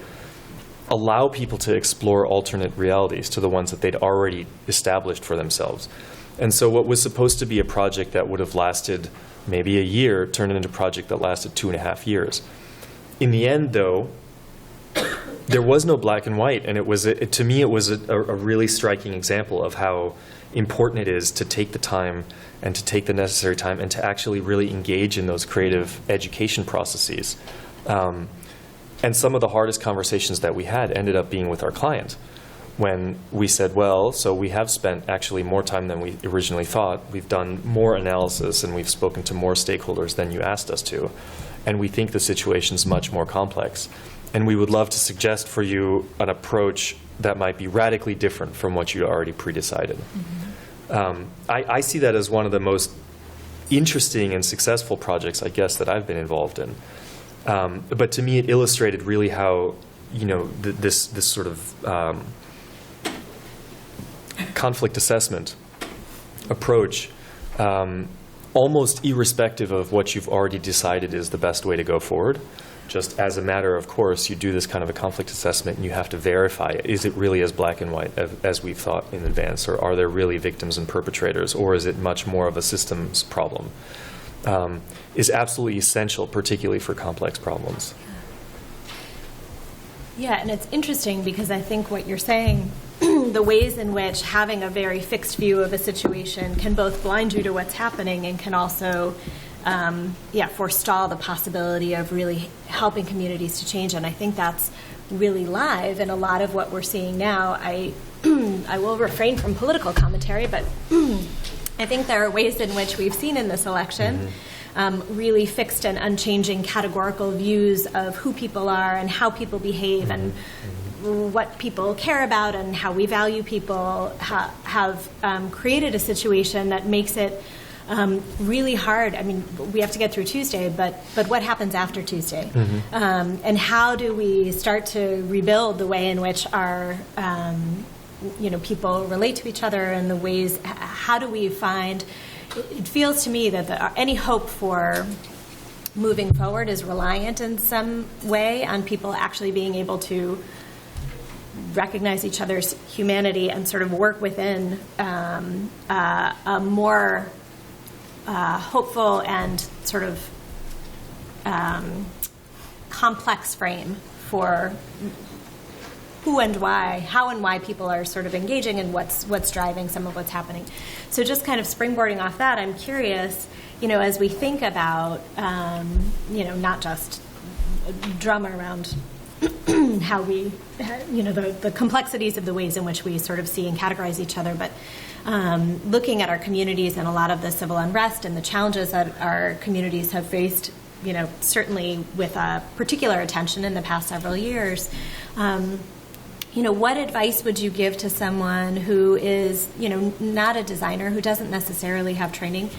allow people to explore alternate realities to the ones that they'd already established for themselves. And so what was supposed to be a project that would have lasted maybe a year turned into a project that lasted 2.5 years. In the end, though, there was no black and white, and to me it was a really striking example of how important it is to take the time and to take the necessary time and to actually really engage in those creative education processes. And some of the hardest conversations that we had ended up being with our client, when we said, well, so we have spent actually more time than we originally thought. We've done more analysis and we've spoken to more stakeholders than you asked us to. And we think the situation's much more complex. And we would love to suggest for you an approach that might be radically different from what you already pre-decided. I see that as one of the most interesting and successful projects, I guess, that I've been involved in. But to me, it illustrated really how, this sort of conflict assessment approach, almost irrespective of what you've already decided is the best way to go forward. Just as a matter of course, you do this kind of a conflict assessment and you have to verify, is it really as black and white as we've thought in advance, or are there really victims and perpetrators, or is it much more of a systems problem, is absolutely essential, particularly for complex problems. Yeah, and it's interesting because I think what you're saying, the ways in which having a very fixed view of a situation can both blind you to what's happening and can also forestall the possibility of really helping communities to change. And I think that's really live in a lot of what we're seeing now. I will refrain from political commentary, but I think there are ways in which we've seen in this election really fixed and unchanging categorical views of who people are and how people behave and what people care about and how we value people have created a situation that makes it really hard. I mean, we have to get through Tuesday, but what happens after Tuesday? And how do we start to rebuild the way in which our people relate to each other and the ways, how do we find, it feels to me that any hope for moving forward is reliant in some way on people actually being able to recognize each other's humanity and sort of work within a more hopeful and sort of complex frame for who and why, how and why people are sort of engaging and what's driving some of what's happening. So just kind of springboarding off that, I'm curious, as we think about, not just drama around how we, the complexities of the ways in which we sort of see and categorize each other, but looking at our communities and a lot of the civil unrest and the challenges that our communities have faced, certainly with particular attention in the past several years. What advice would you give to someone who is, not a designer, who doesn't necessarily have training,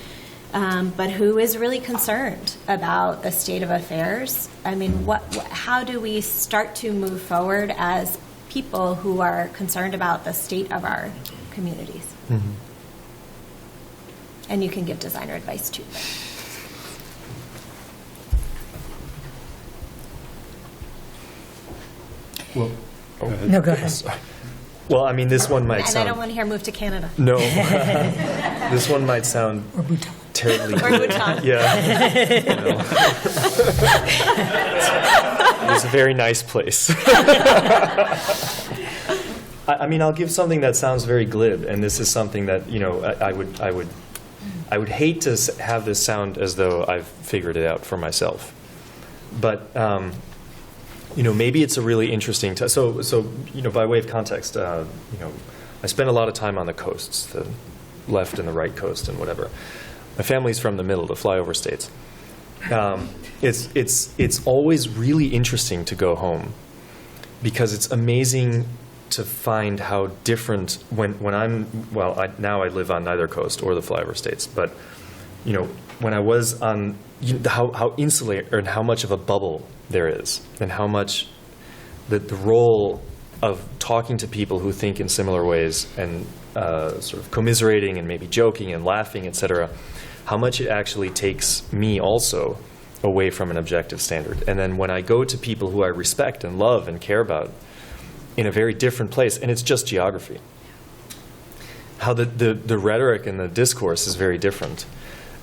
but who is really concerned about the state of affairs? I mean, how do we start to move forward as people who are concerned about the state of our communities? Mm-hmm. And you can give designer advice too. Well, No, go ahead. Well, I mean, this one might And sound... I don't want to hear move to Canada. No. This one might sound terribly Or Bhutan. Yeah. It's a very nice place. I mean, I'll give something that sounds very glib, and this is something that, I would hate to have this sound as though I've figured it out for myself. But maybe it's a really interesting so by way of context, I spend a lot of time on the coasts, the left and the right coast and whatever. My family's from the middle, the flyover states. It's always really interesting to go home because it's amazing to find how different when I'm now I live on neither coast or the flyover states, but when I was on how insulated and how much of a bubble there is, and how much the role of talking to people who think in similar ways and sort of commiserating and maybe joking and laughing, etc., how much it actually takes me also away from an objective standard. And then when I go to people who I respect and love and care about in a very different place, and it's just geography, how the rhetoric and the discourse is very different.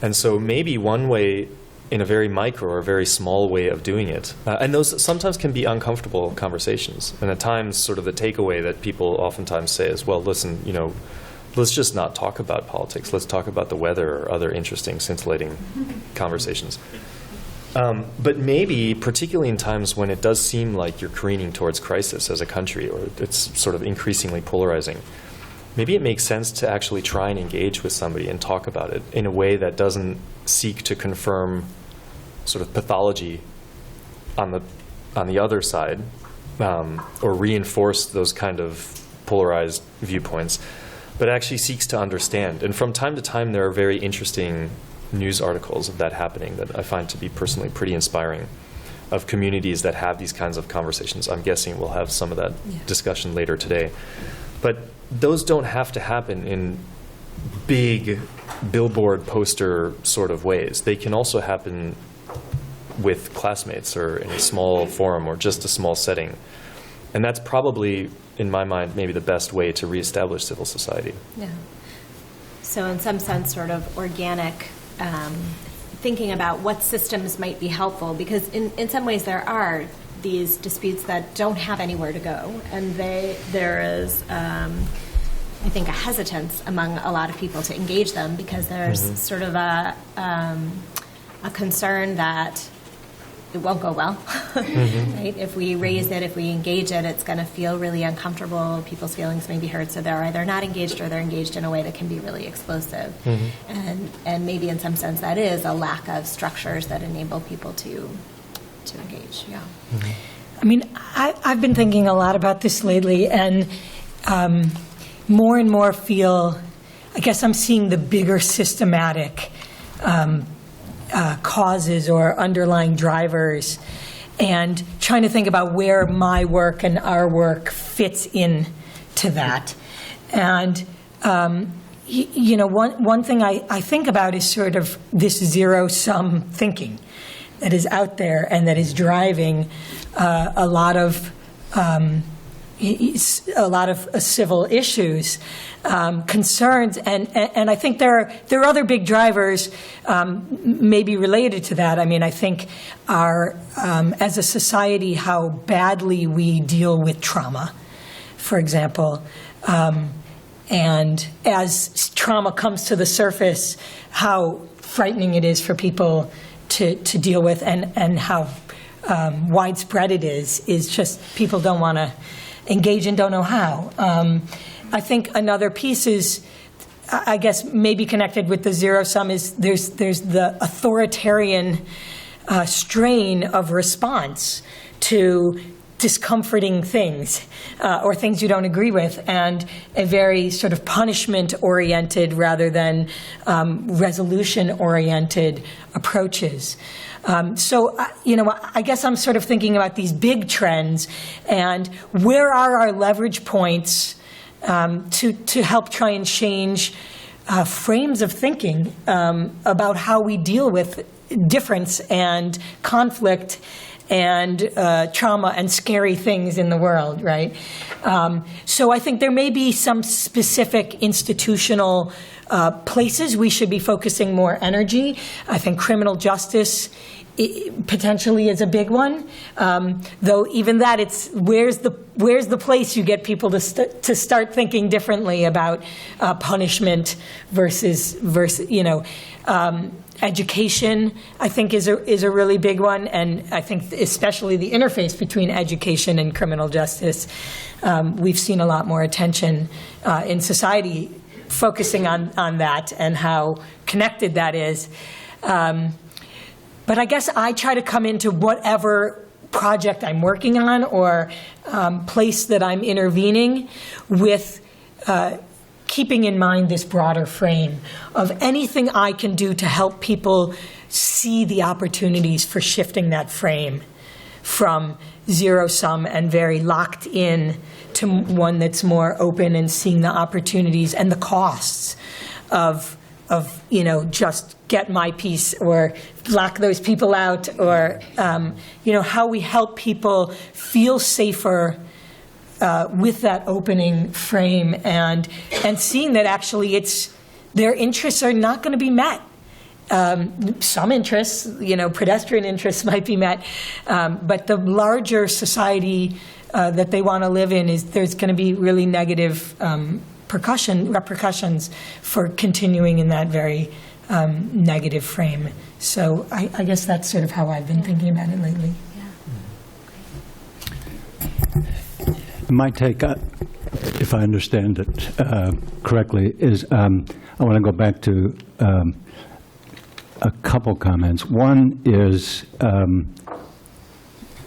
And so maybe one way, in a very micro or very small way of doing it, and those sometimes can be uncomfortable conversations, and at times sort of the takeaway that people oftentimes say is, well, listen, let's just not talk about politics. Let's talk about the weather or other interesting, scintillating conversations. But maybe, particularly in times when it does seem like you're careening towards crisis as a country, or it's sort of increasingly polarizing, maybe it makes sense to actually try and engage with somebody and talk about it in a way that doesn't seek to confirm sort of pathology on the other side, or reinforce those kind of polarized viewpoints, but actually seeks to understand. And from time to time, there are very interesting news articles of that happening that I find to be personally pretty inspiring, of communities that have these kinds of conversations. I'm guessing we'll have some of that discussion later today. But those don't have to happen in big billboard poster sort of ways. They can also happen with classmates or in a small forum or just a small setting. And that's probably, in my mind, maybe the best way to reestablish civil society. Yeah. So in some sense, sort of organic thinking about what systems might be helpful, because in some ways there are these disputes that don't have anywhere to go, and there is, I think, a hesitance among a lot of people to engage them because there's sort of a concern that it won't go well, right? If we raise it, if we engage it, it's going to feel really uncomfortable. People's feelings may be hurt, so they're either not engaged or they're engaged in a way that can be really explosive. And maybe in some sense that is a lack of structures that enable people to engage. Yeah. I mean, I've been thinking a lot about this lately, and more and more feel, I guess I'm seeing the bigger systematic causes or underlying drivers, and trying to think about where my work and our work fits in to that. And one thing I think about is sort of this zero-sum thinking that is out there and that is driving a lot of civil issues, concerns, and I think there are other big drivers maybe related to that. I mean, I think as a society, how badly we deal with trauma, for example, and as trauma comes to the surface, how frightening it is for people to deal with, and how widespread it is just people don't want to engage and don't know how. I think another piece is, I guess, maybe connected with the zero-sum is there's the authoritarian strain of response to discomforting things or things you don't agree with, and a very sort of punishment-oriented rather than resolution-oriented approaches. So, I guess I'm sort of thinking about these big trends and where are our leverage points to help try and change frames of thinking about how we deal with difference and conflict and trauma and scary things in the world, right? So I think there may be some specific institutional places we should be focusing more energy. I think criminal justice potentially is a big one. Though even that, it's where's the place you get people to start thinking differently about punishment versus education, I think is a really big one, and I think especially the interface between education and criminal justice. We've seen a lot more attention in society focusing on that and how connected that is. But I guess I try to come into whatever project I'm working on or place that I'm intervening with keeping in mind this broader frame of anything I can do to help people see the opportunities for shifting that frame from zero-sum and very locked in to one that's more open and seeing the opportunities and the costs of just get my piece or lock those people out, or how we help people feel safer with that opening frame and seeing that actually their interests are not going to be met. Some interests, pedestrian interests might be met, but the larger society that they want to live in there's going to be really negative repercussions for continuing in that very negative frame. So I guess that's sort of how I've been thinking about it lately. My take, if I understand it correctly, is I want to go back to a couple comments. One is,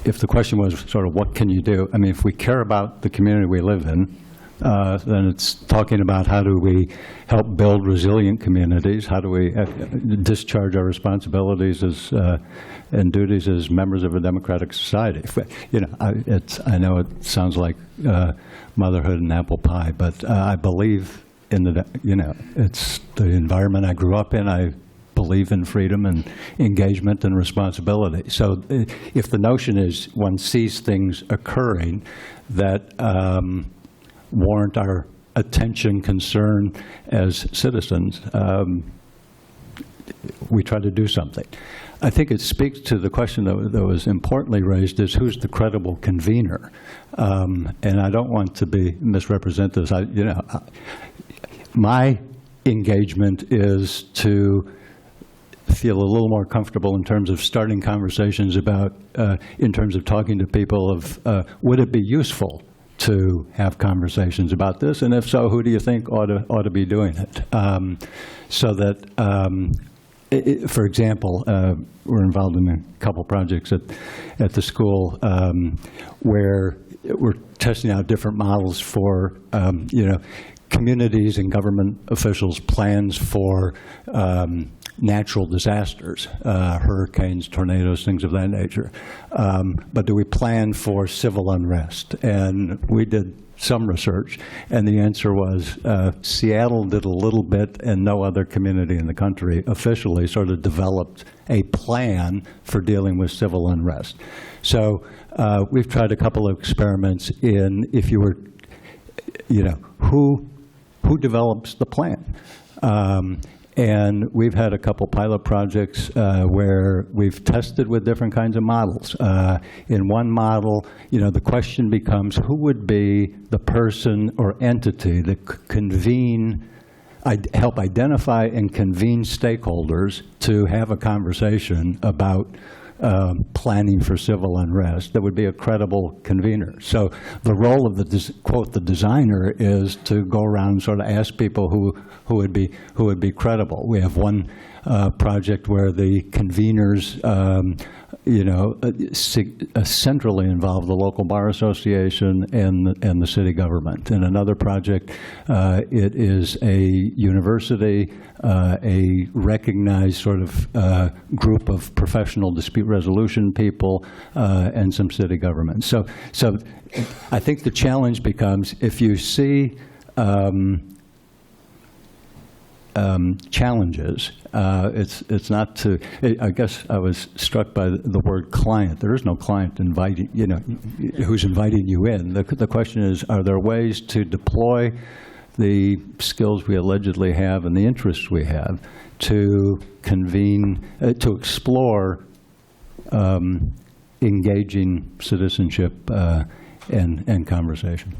if the question was sort of what can you do, I mean, if we care about the community we live in, then it's talking about how do we help build resilient communities, how do we discharge our responsibilities and duties as members of a democratic society. I know it sounds like motherhood and apple pie, but I believe in it's the environment I grew up in. I believe in freedom and engagement and responsibility. So if the notion is one sees things occurring that warrant our attention, concern as citizens, we try to do something. I think it speaks to the question that was importantly raised, is who's the credible convener? And I don't want to be misrepresent this. My engagement is to feel a little more comfortable in terms of starting conversations about, in terms of talking to people of, would it be useful to have conversations about this, and if so, who do you think ought to be doing it? So that, for example, we're involved in a couple projects at the school where we're testing out different models for communities and government officials' plans for natural disasters, hurricanes, tornadoes, things of that nature. But do we plan for civil unrest? And we did some research, and the answer was Seattle did a little bit, and no other community in the country officially sort of developed a plan for dealing with civil unrest. So we've tried a couple of experiments in, if you were, who develops the plan? And we've had a couple pilot projects where we've tested with different kinds of models. In one model, the question becomes who would be the person or entity that could convene, help identify and convene stakeholders to have a conversation about planning for civil unrest that would be a credible convener. So the role of the designer is to go around and sort of ask people who would be credible. We have one project where the conveners centrally involve the local bar association and the city government. In another project, it is a university, a recognized sort of group of professional dispute resolution people, and some city government. So I think the challenge becomes, if you see challenges, it's not to, I guess I was struck by the word client. There is no client inviting, who's inviting you in. The question is, are there ways to deploy the skills we allegedly have and the interests we have to convene, to explore engaging citizenship and conversation.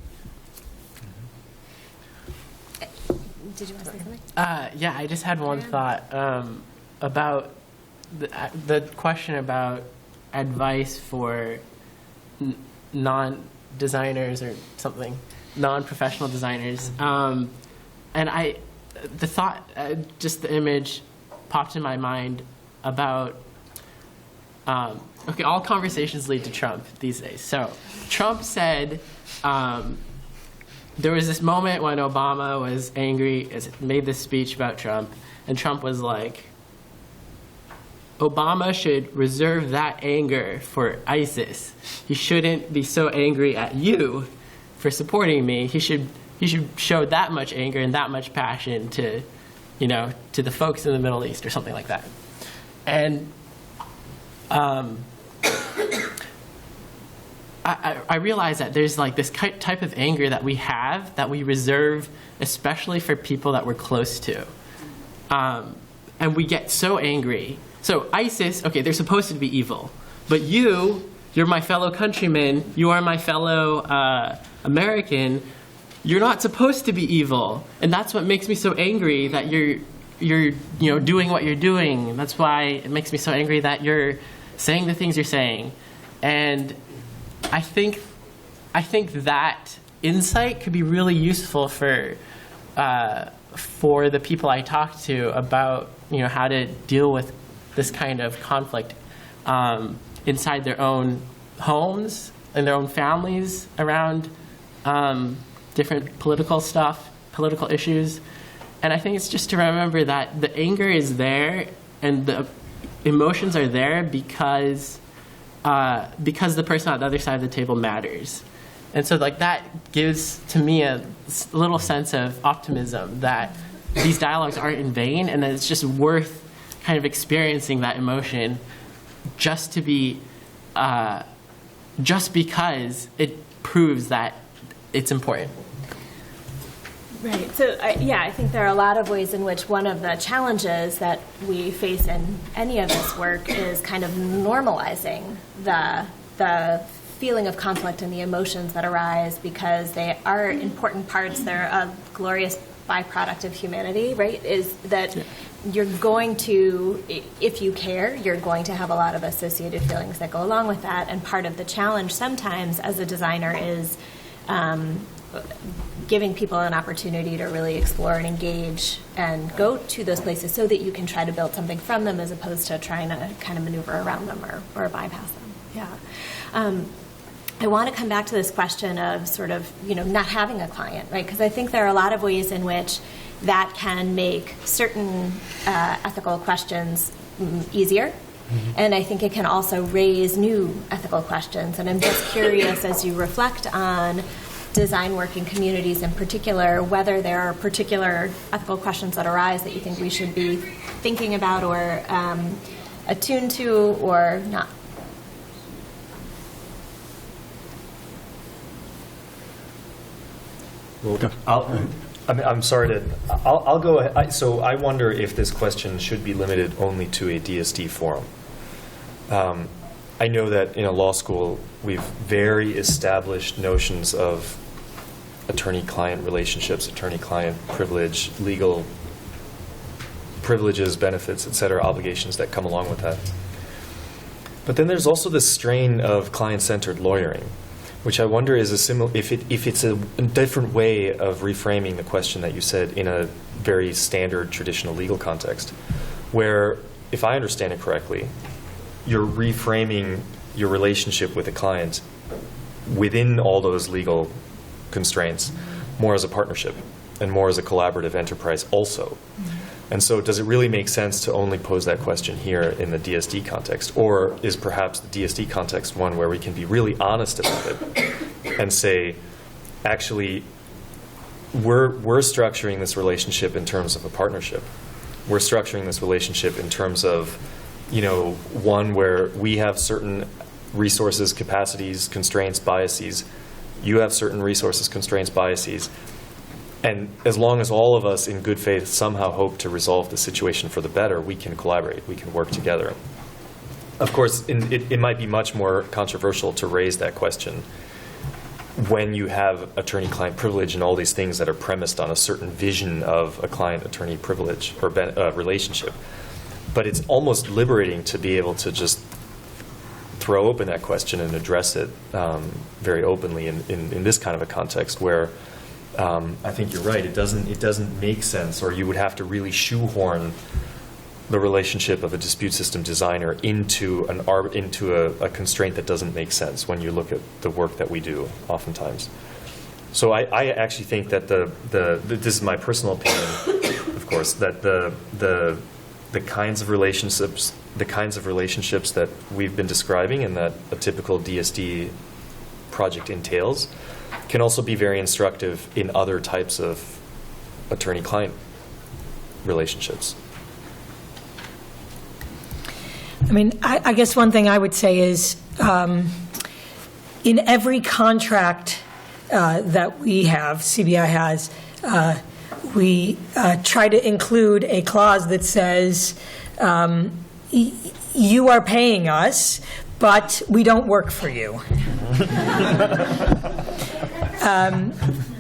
Did you want to say something? Yeah, I just had one thought about the question about advice for non-designers or something, non-professional designers. And the thought, just the image popped in my mind about, okay, all conversations lead to Trump these days. So Trump said, there was this moment when Obama was angry, made this speech about Trump, and Trump was like, Obama should reserve that anger for ISIS. He shouldn't be so angry at you for supporting me. He should show that much anger and that much passion to, to the folks in the Middle East or something like that. And I realize that there's like this type of anger that we have that we reserve especially for people that we're close to. And we get so angry. So ISIS, okay, they're supposed to be evil. But you're my fellow countryman, you are my fellow American, you're not supposed to be evil. And that's what makes me so angry that you're doing what you're doing. That's why it makes me so angry that you're saying the things you're saying. And I think that insight could be really useful for the people I talk to about how to deal with this kind of conflict inside their own homes and their own families around different political issues. And I think it's just to remember that the anger is there and the emotions are there because the person on the other side of the table matters. And so that gives to me a little sense of optimism that these dialogues aren't in vain and that it's just worth kind of experiencing that emotion just because it proves that it's important. Right. So, I think there are a lot of ways in which one of the challenges that we face in any of this work is kind of normalizing the feeling of conflict and the emotions that arise because they are important parts. They're a glorious byproduct of humanity, right? Is that you're going to, if you care, you're going to have a lot of associated feelings that go along with that. And part of the challenge sometimes as a designer is giving people an opportunity to really explore and engage and go to those places so that you can try to build something from them as opposed to trying to kind of maneuver around them or bypass them. Yeah. I want to come back to this question of sort of, not having a client, right? Because I think there are a lot of ways in which that can make certain ethical questions easier. Mm-hmm. And I think it can also raise new ethical questions. And I'm just curious, as you reflect on design work in communities in particular, whether there are particular ethical questions that arise that you think we should be thinking about or attuned to or not. Well, I'm sorry to. I'll go ahead. So I wonder if this question should be limited only to a DSD forum. I know that in a law school we've very established notions of attorney-client relationships, attorney-client privilege, legal privileges, benefits, et cetera, obligations that come along with that. But then there's also this strain of client-centered lawyering, which I wonder is if it's a different way of reframing the question that you said in a very standard traditional legal context, where, if I understand it correctly, you're reframing your relationship with a client within all those legal constraints more as a partnership and more as a collaborative enterprise also. And so does it really make sense to only pose that question here in the DSD context? Or is perhaps the DSD context one where we can be really honest about it and say, actually, we're structuring this relationship in terms of a partnership. We're structuring this relationship in terms of, one where we have certain resources, capacities, constraints, biases. You have certain resources, constraints, biases. And as long as all of us in good faith somehow hope to resolve the situation for the better, we can collaborate, we can work together. Of course, it might be much more controversial to raise that question when you have attorney-client privilege and all these things that are premised on a certain vision of a client-attorney privilege or relationship. But it's almost liberating to be able to just throw open that question and address it very openly in this kind of a context where I think you're right. It doesn't make sense, or you would have to really shoehorn the relationship of a dispute system designer into a constraint that doesn't make sense when you look at the work that we do oftentimes. So I actually think that this is my personal opinion, of course, that the kinds of relationships that we've been describing and that a typical DSD project entails can also be very instructive in other types of attorney-client relationships. I mean, I guess one thing I would say is in every contract that we have, CBI has, we try to include a clause that says, you are paying us, but we don't work for you.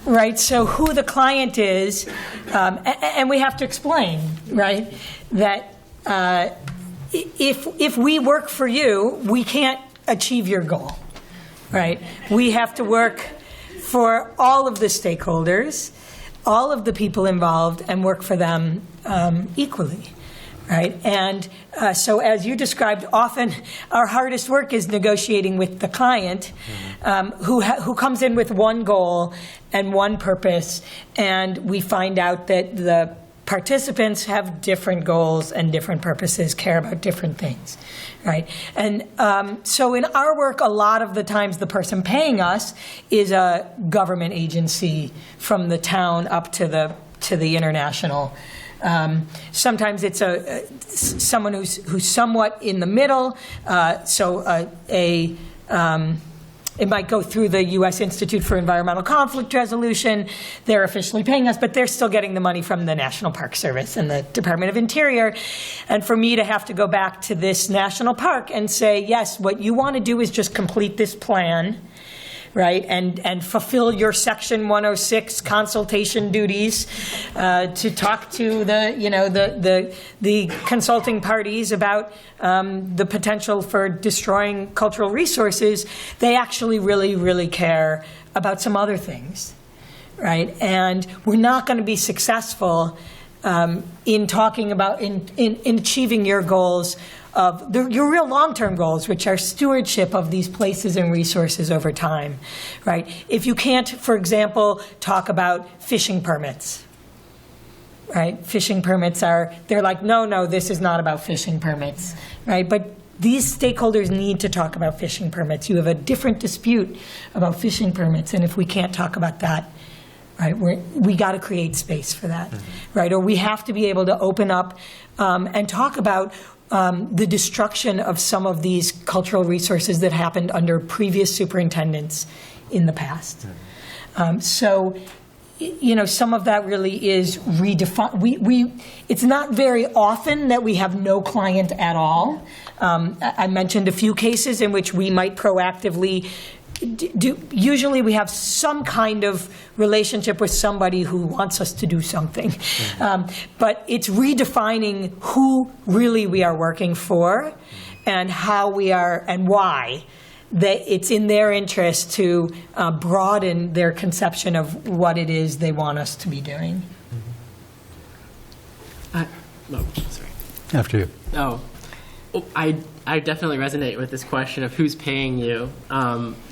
Right, so who the client is, and we have to explain, right, that if we work for you, we can't achieve your goal, right? We have to work for all of the stakeholders, all of the people involved, and work for them equally, right? And so as you described, often our hardest work is negotiating with the client who comes in with one goal and one purpose, and we find out that the participants have different goals and different purposes, care about different things, right? And so in our work, a lot of the times the person paying us is a government agency from the town up to the international. Sometimes it's someone who's somewhat in the middle, it might go through the U.S. Institute for Environmental Conflict Resolution. They're officially paying us, but they're still getting the money from the National Park Service and the Department of Interior. And for me to have to go back to this national park and say, yes, what you want to do is just complete this plan, right, and fulfill your Section 106 consultation duties to talk to the consulting parties about the potential for destroying cultural resources. They actually really, really care about some other things, right? And we're not going to be successful in talking about in achieving your goals of your real long-term goals, which are stewardship of these places and resources over time, right? If you can't, for example, talk about fishing permits, right? Fishing permits they're like, no, this is not about fishing permits, right? But these stakeholders need to talk about fishing permits. You have a different dispute about fishing permits, and if we can't talk about that, right, we got to create space for that, right? Or we have to be able to open up and talk about the destruction of some of these cultural resources that happened under previous superintendents in the past. So, some of that really is redefined. It's not very often that we have no client at all. I mentioned a few cases in which we might proactively usually we have some kind of relationship with somebody who wants us to do something. But it's redefining who really we are working for and how we are and why. It's in their interest to broaden their conception of what it is they want us to be doing. Sorry. After you. I definitely resonate with this question of who's paying you.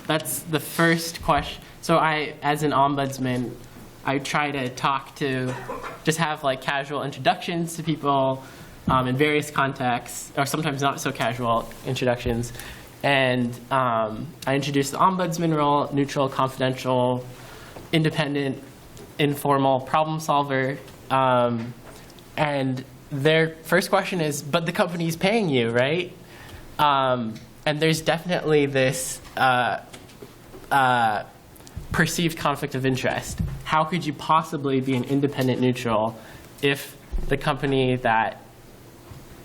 That's the first question. So as an ombudsman, I try to just have like casual introductions to people in various contexts, or sometimes not so casual introductions. And I introduce the ombudsman role: neutral, confidential, independent, informal problem solver. And their first question is, but the company's paying you, right? And there's definitely this perceived conflict of interest. How could you possibly be an independent neutral if the company that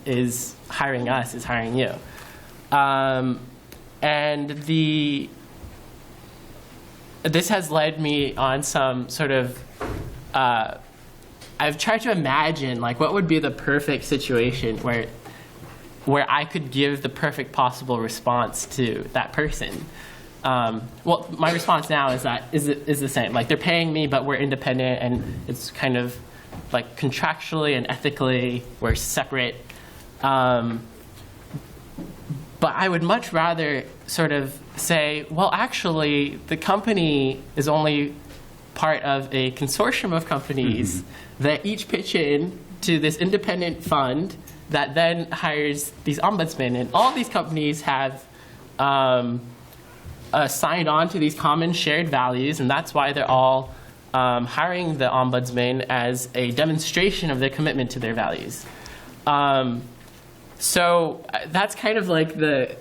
is hiring us is hiring you? And this has led me on some sort of, I've tried to imagine, like, what would be the perfect situation where I could give the perfect possible response to that person. Well, my response now is the same. Like, they're paying me, but we're independent, and it's kind of like contractually and ethically we're separate. But I would much rather sort of say, well, actually, the company is only part of a consortium of companies that each pitch in to this independent fund that then hires these ombudsmen. And all these companies have signed on to these common shared values, and that's why they're all hiring the ombudsman as a demonstration of their commitment to their values. So that's kind of like the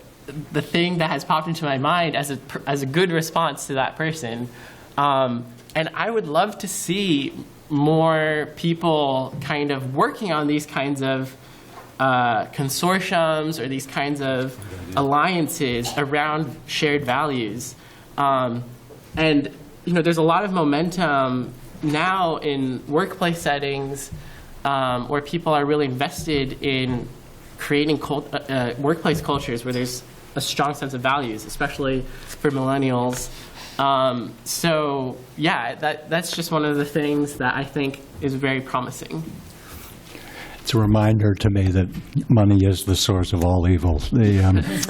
thing that has popped into my mind as a good response to that person. And I would love to see more people kind of working on these kinds of consortiums or these kinds of alliances around shared values. And there's a lot of momentum now in workplace settings where people are really invested in creating workplace cultures where there's a strong sense of values, especially for millennials. So yeah, that's just one of the things that I think is very promising. It's a reminder to me that money is the source of all evil. This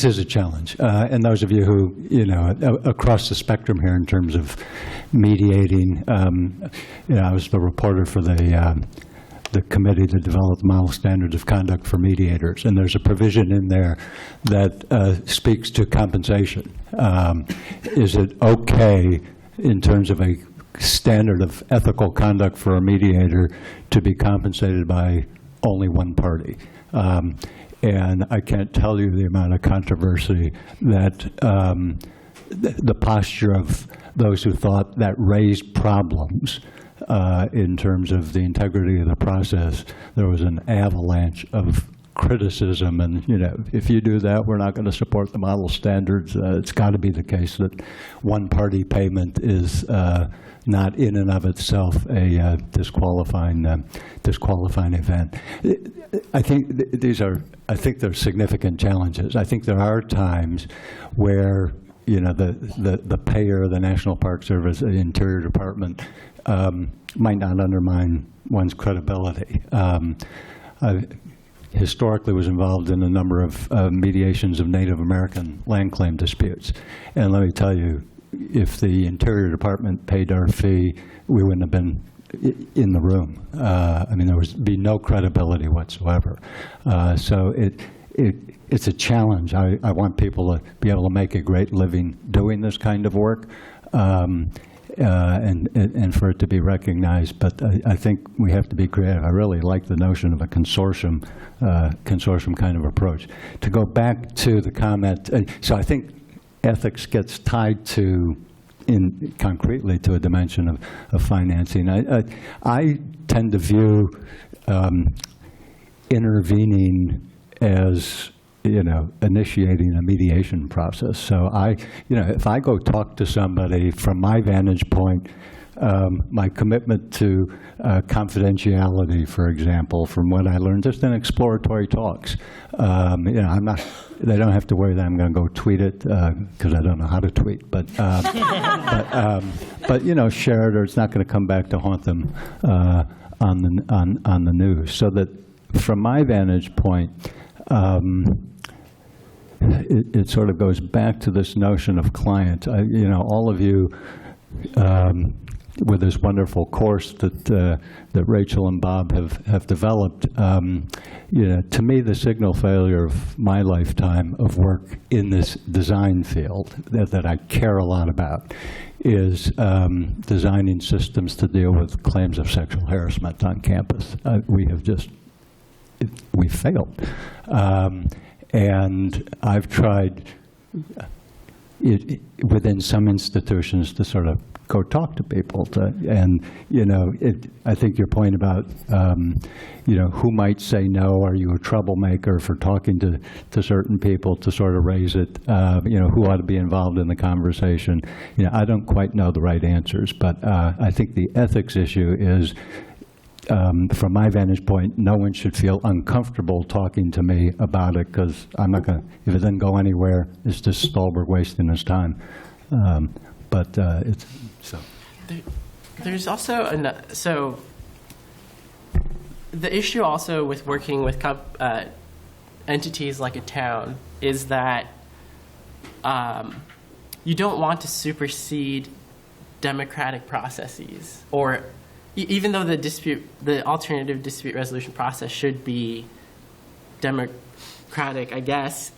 is a challenge, and those of you who, across the spectrum here in terms of mediating, I was the reporter for the committee to develop model standards of conduct for mediators, and there's a provision in there that speaks to compensation. Is it okay in terms of a standard of ethical conduct for a mediator to be compensated by only one party? And I can't tell you the amount of controversy that the posture of those who thought that raised problems in terms of the integrity of the process. There was an avalanche of criticism, and if you do that, we're not going to support the model standards. It's got to be the case that one-party payment is not in and of itself a disqualifying event. I think they're significant challenges. I think there are times where the payer, the National Park Service, the Interior Department might not undermine one's credibility. I historically was involved in a number of mediations of Native American land claim disputes. And let me tell you, if the Interior Department paid our fee, we wouldn't have been in the room. There would be no credibility whatsoever. So it's a challenge. I want people to be able to make a great living doing this kind of work. And for it to be recognized, but I think we have to be creative. I really like the notion of a consortium kind of approach. To go back to the comment, so I think ethics gets tied to, concretely to a dimension of financing. I tend to view intervening as initiating a mediation process. So if I go talk to somebody from my vantage point, my commitment to confidentiality, for example, from what I learned just in exploratory talks, they don't have to worry that I'm going to go tweet it because I don't know how to tweet, but share it, or it's not going to come back to haunt them on the news. So that from my vantage point, it sort of goes back to this notion of client. All of you with this wonderful course that Rachel and Bob have developed, to me the signal failure of my lifetime of work in this design field that I care a lot about is designing systems to deal with claims of sexual harassment on campus. We failed. And I've tried within some institutions to sort of go talk to people. And, you know, I think your point about, you know, who might say no, are you a troublemaker for talking to certain people to sort of raise it, you know, who ought to be involved in the conversation. You know, I don't quite know the right answers, but I think the ethics issue is, from my vantage point, no one should feel uncomfortable talking to me about it, because I'm not going to, if it doesn't go anywhere, it's just Stolberg wasting his time. But it's, so. There's also, so the issue also with working with entities like a town is that you don't want to supersede democratic processes, or even though the alternative dispute resolution process should be democratic, I guess.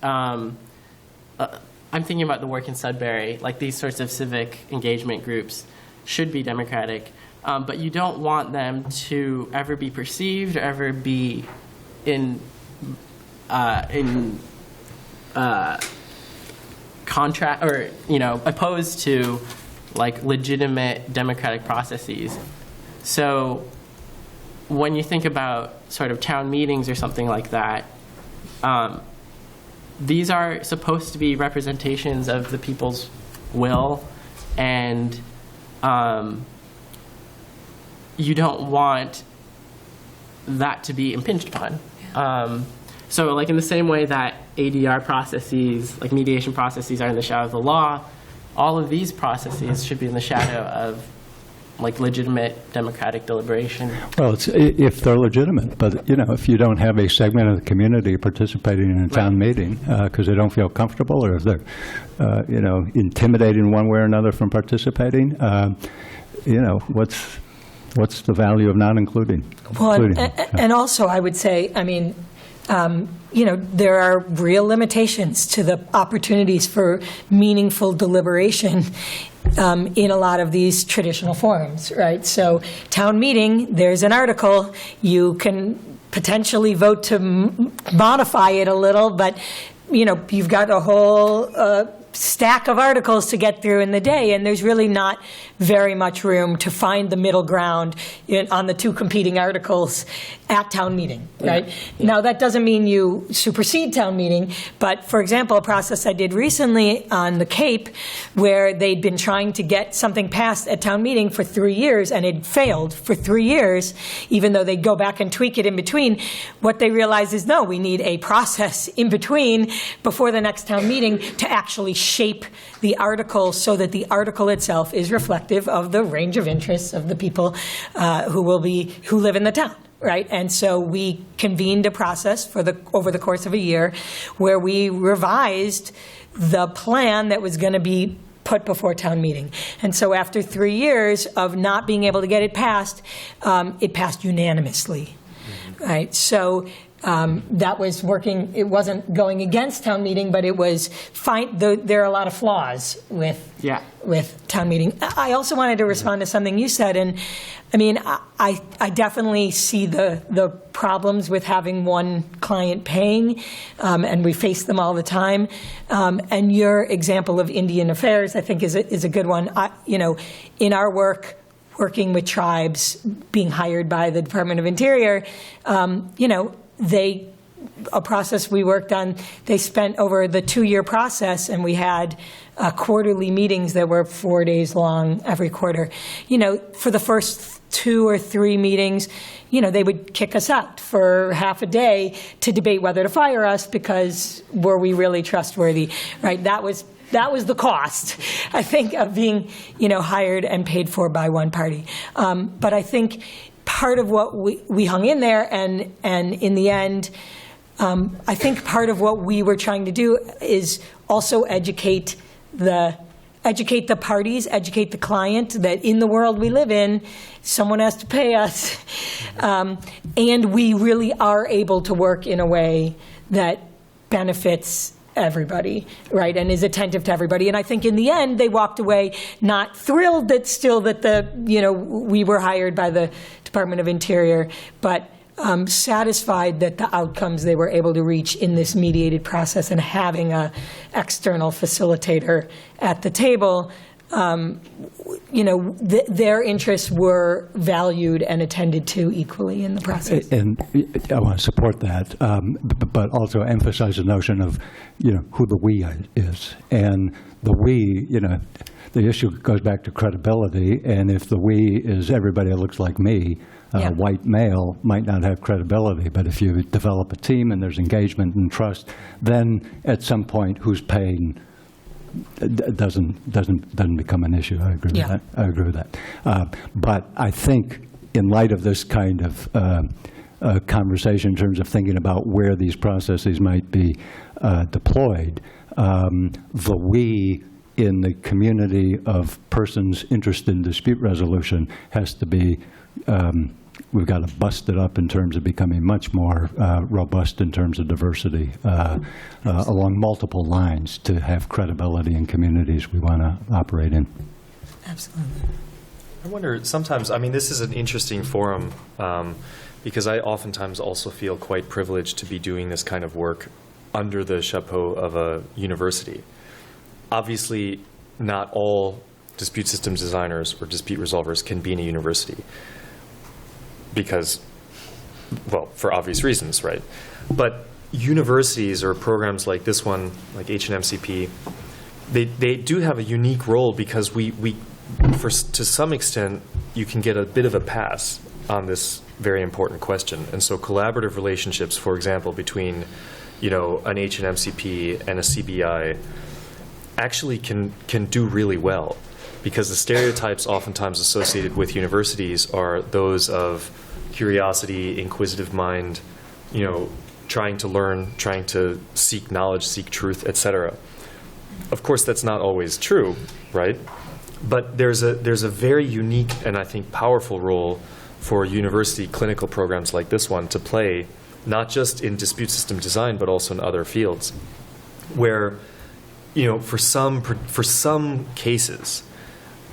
I'm thinking about the work in Sudbury, like these sorts of civic engagement groups should be democratic, but you don't want them to ever be perceived or ever be in contract, or, you know, opposed to like legitimate democratic processes. So when you think about sort of town meetings or something like that, these are supposed to be representations of the people's will, and you don't want that to be impinged upon. So like in the same way that ADR processes, like mediation processes, are in the shadow of the law, all of these processes should be in the shadow of like legitimate democratic deliberation. Well, it's if they're legitimate, but you know, if you don't have a segment of the community participating in a town meeting because they don't feel comfortable, or if they're, you know, intimidated in one way or another from participating, you know, what's the value of not including? Well, and also I would say, I mean, you know, there are real limitations to the opportunities for meaningful deliberation in a lot of these traditional forums, right? So town meeting, there's an article, you can potentially vote to modify it a little, but, you know, you've got a whole stack of articles to get through in the day, and there's really not very much room to find the middle ground on the two competing articles at town meeting, right? Yeah. Now, that doesn't mean you supersede town meeting, but for example, a process I did recently on the Cape where they'd been trying to get something passed at town meeting for 3 years, and it failed for 3 years, even though they'd go back and tweak it in between. What they realized is, no, we need a process in between before the next town meeting to actually shape the article so that the article itself is reflective of the range of interests of the people who live in the town, right? And so we convened a process over the course of a year where we revised the plan that was going to be put before town meeting. And so after 3 years of not being able to get it passed unanimously, right? So that was working. It wasn't going against town meeting, but it was fine. There are a lot of flaws with town meeting. I also wanted to respond to something you said, and I mean, I definitely see the problems with having one client paying, and we face them all the time. And your example of Indian Affairs, I think, is a good one. You know, in our working with tribes, being hired by the Department of Interior, you know, a process we worked on, they spent over the 2-year process, and we had quarterly meetings that were 4 days long every quarter. You know, for the first 2 or 3 meetings, you know, they would kick us out for half a day to debate whether to fire us because were we really trustworthy, right? That was the cost, I think, of being, you know, hired and paid for by one party. But I think part of what we hung in there, and in the end, I think part of what we were trying to do is also educate the parties, educate the client that in the world we live in, someone has to pay us, and we really are able to work in a way that benefits everybody, right, and is attentive to everybody. And I think in the end, they walked away not thrilled that we were hired by the Department of Interior, but satisfied that the outcomes they were able to reach in this mediated process and having an external facilitator at the table, their interests were valued and attended to equally in the process. And I want to support that, but also emphasize the notion of, who the we is. And the we, the issue goes back to credibility, and if the we is everybody that looks like me, Yeah. white male might not have credibility, but if you develop a team and there's engagement and trust, then at some point who's paying doesn't become an issue. I agree with that. I agree with that. But I think in light of this kind of conversation in terms of thinking about where these processes might be deployed, the we in the community of persons interested in dispute resolution has to be, we've got to bust it up in terms of becoming much more robust in terms of diversity along multiple lines to have credibility in communities we want to operate in. Absolutely. I wonder, sometimes, this is an interesting forum because I oftentimes also feel quite privileged to be doing this kind of work under the chapeau of a university. Obviously, not all dispute systems designers or dispute resolvers can be in a university because, well, for obvious reasons, right? But universities or programs like this one, like HNMCP, they do have a unique role because to some extent, you can get a bit of a pass on this very important question. And so collaborative relationships, for example, between an HNMCP and a CBI actually can do really well, because the stereotypes oftentimes associated with universities are those of curiosity, inquisitive mind, trying to learn, trying to seek knowledge, seek truth, etc. Of course, that's not always true, right? But there's a very unique and I think powerful role for university clinical programs like this one to play, not just in dispute system design, but also in other fields, where, for some cases,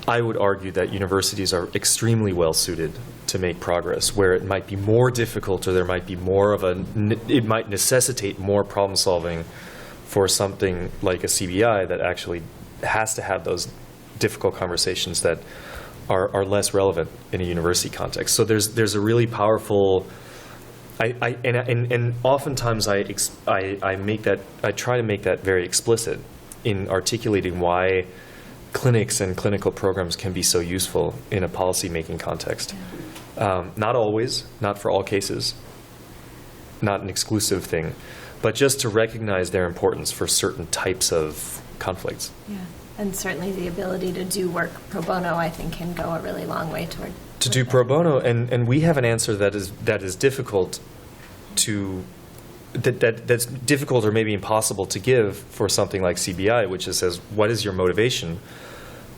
I would argue that universities are extremely well suited to make progress, where it might be more difficult or there might be more of it might necessitate more problem solving for something like a CBI that actually has to have those difficult conversations that are less relevant in a university context. So there's a really powerful, and oftentimes I try to make that very explicit in articulating why clinics and clinical programs can be so useful in a policy-making context. Not always, not for all cases, not an exclusive thing, but just to recognize their importance for certain types of conflicts. Yeah, and certainly the ability to do work pro bono, I think, can go a really long way toward to do pro bono, and we have an answer that is difficult that's difficult or maybe impossible to give for something like CBI, which says, what is your motivation?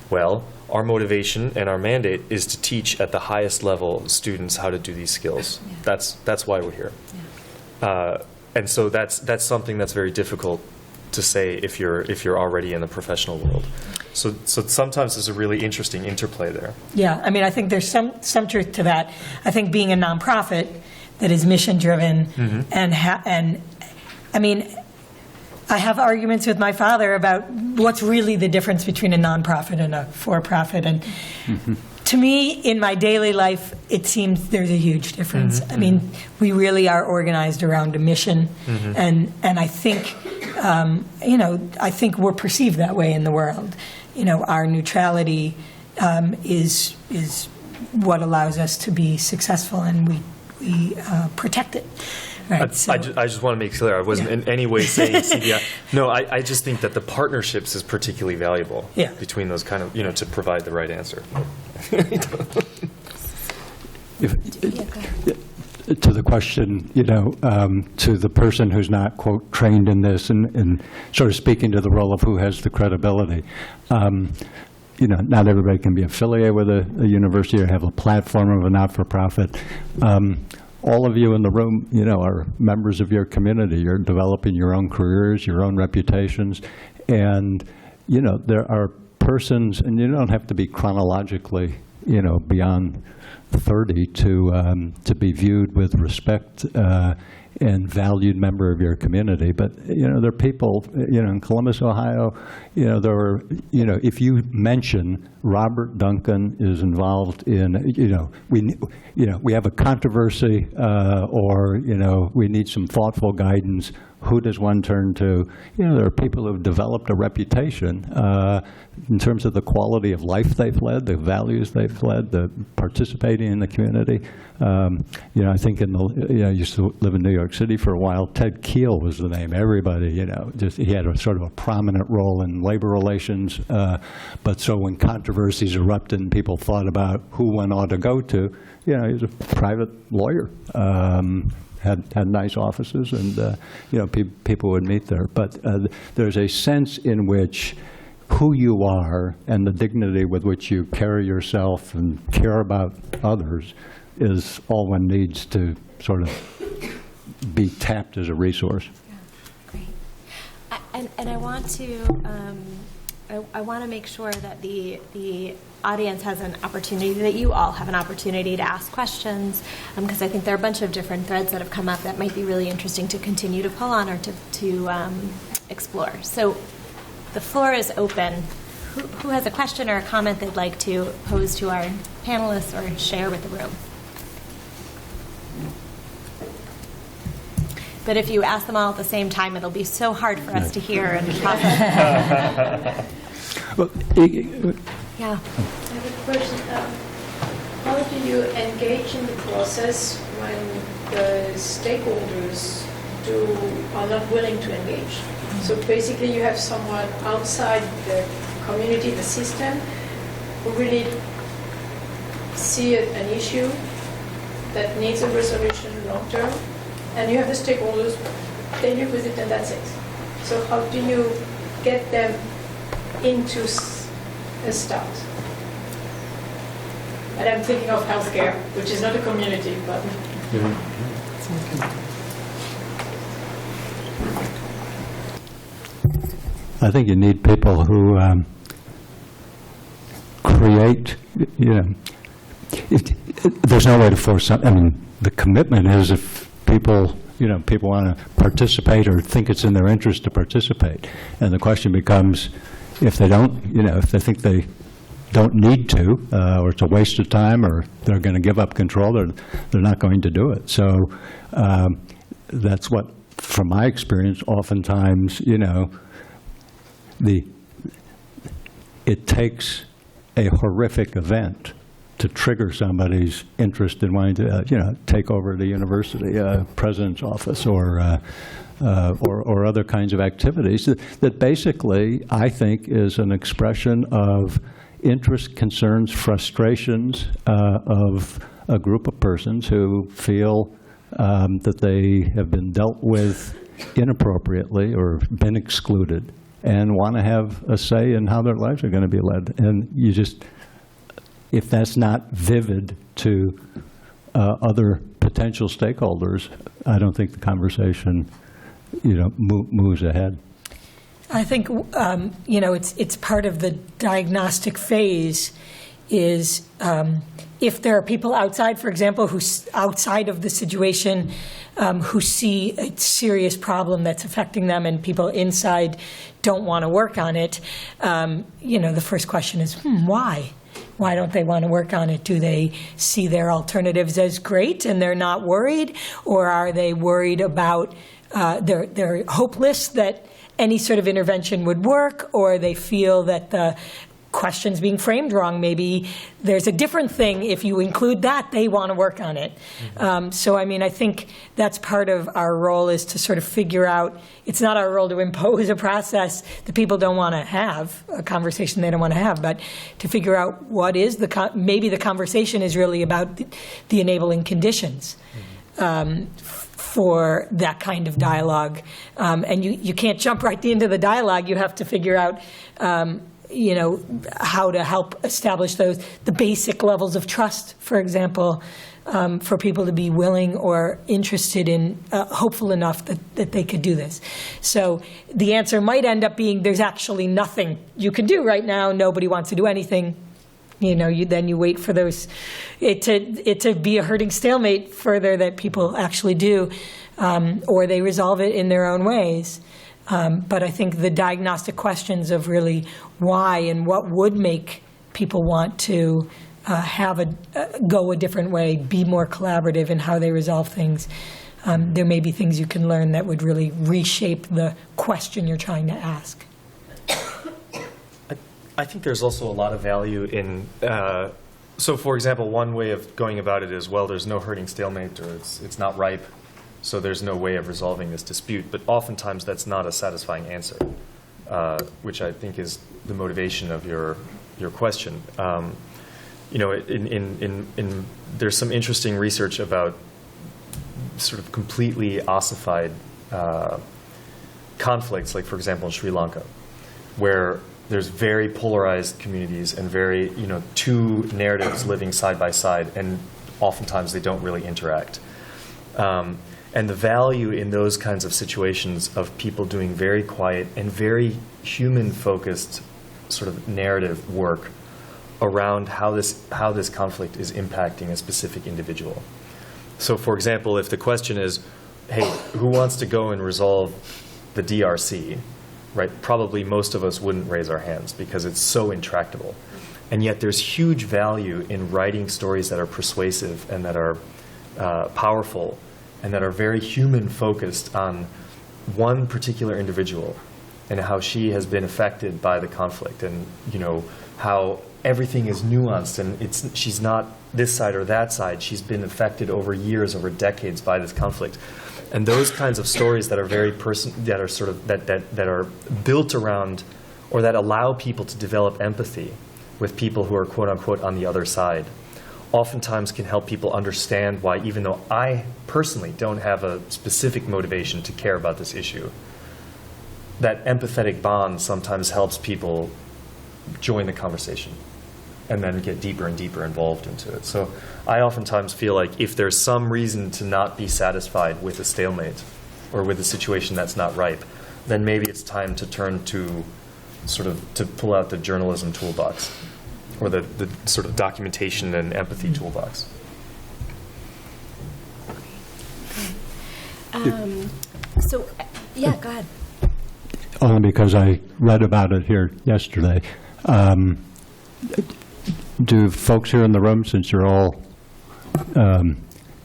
Well, our motivation and our mandate is to teach at the highest level students how to do these skills. Yeah. That's why we're here. Yeah. And so that's something that's very difficult to say if you're already in the professional world. So sometimes there's a really interesting interplay there. Yeah, I think there's some truth to that. I think being a nonprofit that is mission-driven and I have arguments with my father about what's really the difference between a nonprofit and a for-profit. And to me, in my daily life, it seems there's a huge difference. We really are organized around a mission, and I think, I think we're perceived that way in the world. Our neutrality is what allows us to be successful, and we protect it. Right, so. I just want to make clear, I wasn't in any way saying CBI. No, I just think that the partnerships is particularly valuable between those kind of, to provide the right answer. To the question, to the person who's not, quote, trained in this and sort of speaking to the role of who has the credibility, not everybody can be affiliated with a university or have a platform of a not-for-profit. All of you in the room, are members of your community. You're developing your own careers, your own reputations, and, there are persons, and you don't have to be chronologically beyond 30 to be viewed with respect and valued member of your community. But, there are people, in Columbus, Ohio, there are, if you mention Robert Duncan is involved in, we have a controversy or, we need some thoughtful guidance, who does one turn to? There are people who have developed a reputation in terms of the quality of life they've led, the values they've led, the participating in the community. I think I used to live in New York City for a while. Ted Keel was the name. Everybody, he had a sort of a prominent role in labor relations. But so when controversies erupted and people thought about who one ought to go to, he was a private lawyer. Had nice offices, and people would meet there. But there's a sense in which who you are and the dignity with which you carry yourself and care about others is all one needs to sort of be tapped as a resource. Yeah, great. And I want to I want to make sure that the audience has an opportunity, that you all have an opportunity to ask questions, because I think there are a bunch of different threads that have come up that might be really interesting to continue to pull on or to explore. So the floor is open. Who has a question or a comment they'd like to pose to our panelists or share with the room? But if you ask them all at the same time, it'll be so hard for us to hear and process. Yeah. I have a question. How do you engage in the process when the stakeholders are not willing to engage? So basically you have someone outside the community, the system, who really see an issue that needs a resolution long term, and you have the stakeholders, they live with it and that's it. So how do you get them into a start? And I'm thinking of healthcare, which is not a community, but... I think you need people who create, there's no way to force something. The commitment is if people want to participate or think it's in their interest to participate. And the question becomes, if they don't, if they think they don't need to, or it's a waste of time, or they're going to give up control, they're not going to do it. So that's what, from my experience, oftentimes, it takes a horrific event to trigger somebody's interest in wanting to, take over the university president's office or other kinds of activities that basically, I think, is an expression of interest, concerns, frustrations of a group of persons who feel that they have been dealt with inappropriately or been excluded and want to have a say in how their lives are going to be led. And you just, if that's not vivid to other potential stakeholders, I don't think the conversation, moves ahead. I think, it's part of the diagnostic phase is if there are people outside, for example, who's outside of the situation, who see a serious problem that's affecting them and people inside don't want to work on it, the first question is, why? Why don't they want to work on it? Do they see their alternatives as great and they're not worried? Or are they worried about, they're hopeless that any sort of intervention would work, or they feel that the question's being framed wrong? Maybe there's a different thing. If you include that, they want to work on it. So, I think that's part of our role, is to sort of figure out, it's not our role to impose a process that people don't want to have, a conversation they don't want to have, but to figure out what is maybe the conversation is really about the enabling conditions. For that kind of dialogue. And you can't jump right into the dialogue. You have to figure out, how to help establish the basic levels of trust, for example, for people to be willing or interested in, hopeful enough that they could do this. So the answer might end up being there's actually nothing you can do right now. Nobody wants to do anything. then you wait for it to be a hurting stalemate further that people actually do, or they resolve it in their own ways. But I think the diagnostic questions of really why and what would make people want to go a different way, be more collaborative in how they resolve things. There may be things you can learn that would really reshape the question you're trying to ask. I think there's also a lot of value in, so for example, one way of going about it is, well, there's no hurting stalemate, or it's not ripe, so there's no way of resolving this dispute. But oftentimes that's not a satisfying answer, which I think is the motivation of your question. There's some interesting research about sort of completely ossified conflicts, like for example in Sri Lanka, where there's very polarized communities and very, two narratives living side by side, and oftentimes they don't really interact. And the value in those kinds of situations of people doing very quiet and very human-focused sort of narrative work around how this conflict is impacting a specific individual. So, for example, if the question is, hey, who wants to go and resolve the DRC? Right? Probably most of us wouldn't raise our hands because it's so intractable. And yet there's huge value in writing stories that are persuasive and that are powerful and that are very human-focused on one particular individual and how she has been affected by the conflict, and how everything is nuanced, and she's not this side or that side. She's been affected over years, over decades by this conflict. And those kinds of stories that are very that are sort of that are built around, or that allow people to develop empathy with people who are quote unquote on the other side, oftentimes can help people understand why, even though I personally don't have a specific motivation to care about this issue, that empathetic bond sometimes helps people join the conversation and then get deeper and deeper involved into it. So I oftentimes feel like if there's some reason to not be satisfied with a stalemate or with a situation that's not ripe, then maybe it's time to turn to to pull out the journalism toolbox, or the sort of documentation and empathy toolbox. Yeah, go ahead. Only because I read about it here yesterday. Do folks here in the room, since you're all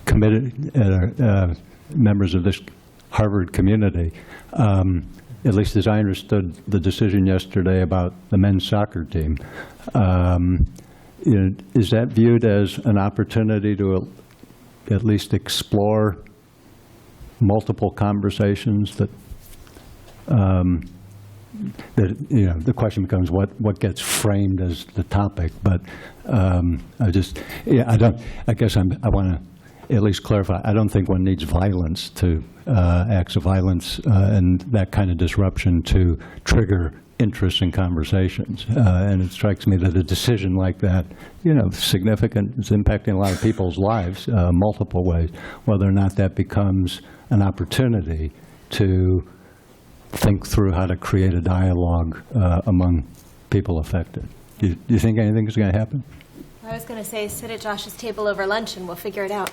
committed members of this Harvard community, at least as I understood the decision yesterday about the men's soccer team, is that viewed as an opportunity to at least explore multiple conversations that the question becomes what gets framed as the topic, but I want to at least clarify, I don't think one needs violence to acts of violence and that kind of disruption to trigger interest in conversations. And it strikes me that a decision like that, significant, is impacting a lot of people's lives multiple ways, whether or not that becomes an opportunity to think through how to create a dialogue among people affected. Do you think anything is going to happen? I was going to say, sit at Josh's table over lunch and we'll figure it out.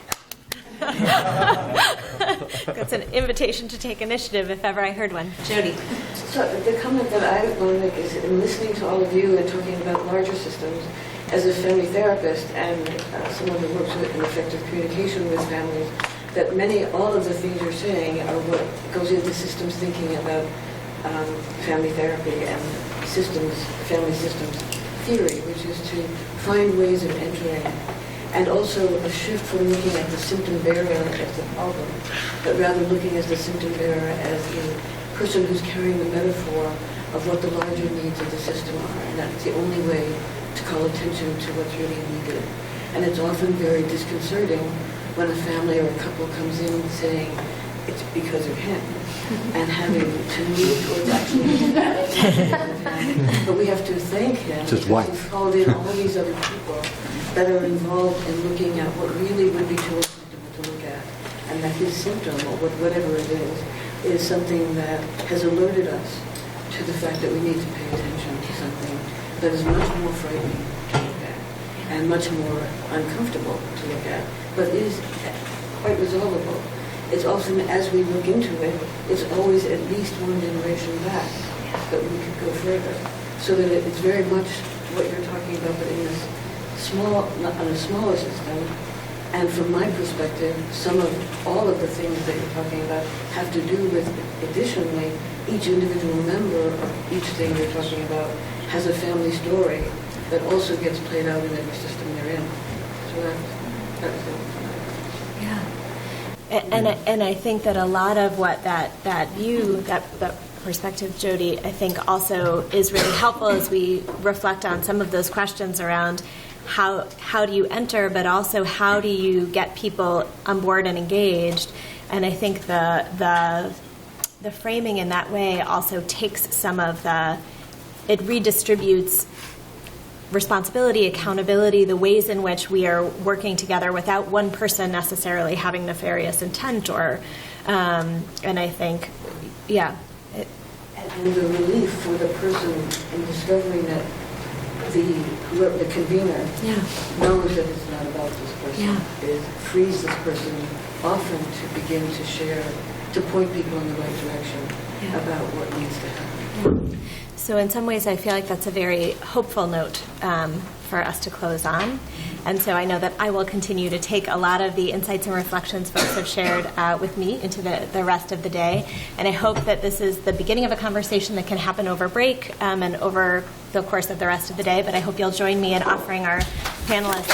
That's an invitation to take initiative if ever I heard one. Jody. So the comment that I want to make is, in listening to all of you and talking about larger systems, as a family therapist and someone who works with an effective communication with families, that all of the things you're saying are what goes into systems thinking about family therapy and family systems theory, which is to find ways of entering, and also a shift from looking at the symptom bearer as the problem, but rather looking at the symptom bearer as the person who's carrying the metaphor of what the larger needs of the system are, and that's the only way to call attention to what's really needed. And it's often very disconcerting when a family or a couple comes in saying, it's because of him, and having to move towards actually but we have to thank him because he's called in all these other people that are involved in looking at what really would be too uncomfortable to look at, and that his symptom, or whatever it is something that has alerted us to the fact that we need to pay attention to something that is much more frightening to look at. and much more uncomfortable to look at, but is quite resolvable. It's often, as we look into it, it's always at least one generation back that we could go further. So that it's very much what you're talking about, but in this on a smaller system. And from my perspective, all of the things that you're talking about have to do with, additionally, each individual member of each thing you're talking about has a family story that also gets played out in every system they're in. So that's it. Yeah. And I think that a lot of what that view, that perspective, Jody, I think also is really helpful as we reflect on some of those questions around how do you enter, but also how do you get people on board and engaged. And I think the framing in that way also takes some of it redistributes responsibility, accountability, the ways in which we are working together without one person necessarily having nefarious intent and I think, yeah. And the relief for the person in discovering that the convener knows that it's not about this person. It frees this person often to begin to share, to point people in the right direction about what needs to happen. So in some ways, I feel like that's a very hopeful note for us to close on. And so I know that I will continue to take a lot of the insights and reflections folks have shared with me into the rest of the day. And I hope that this is the beginning of a conversation that can happen over break and over the course of the rest of the day. But I hope you'll join me in offering our panelists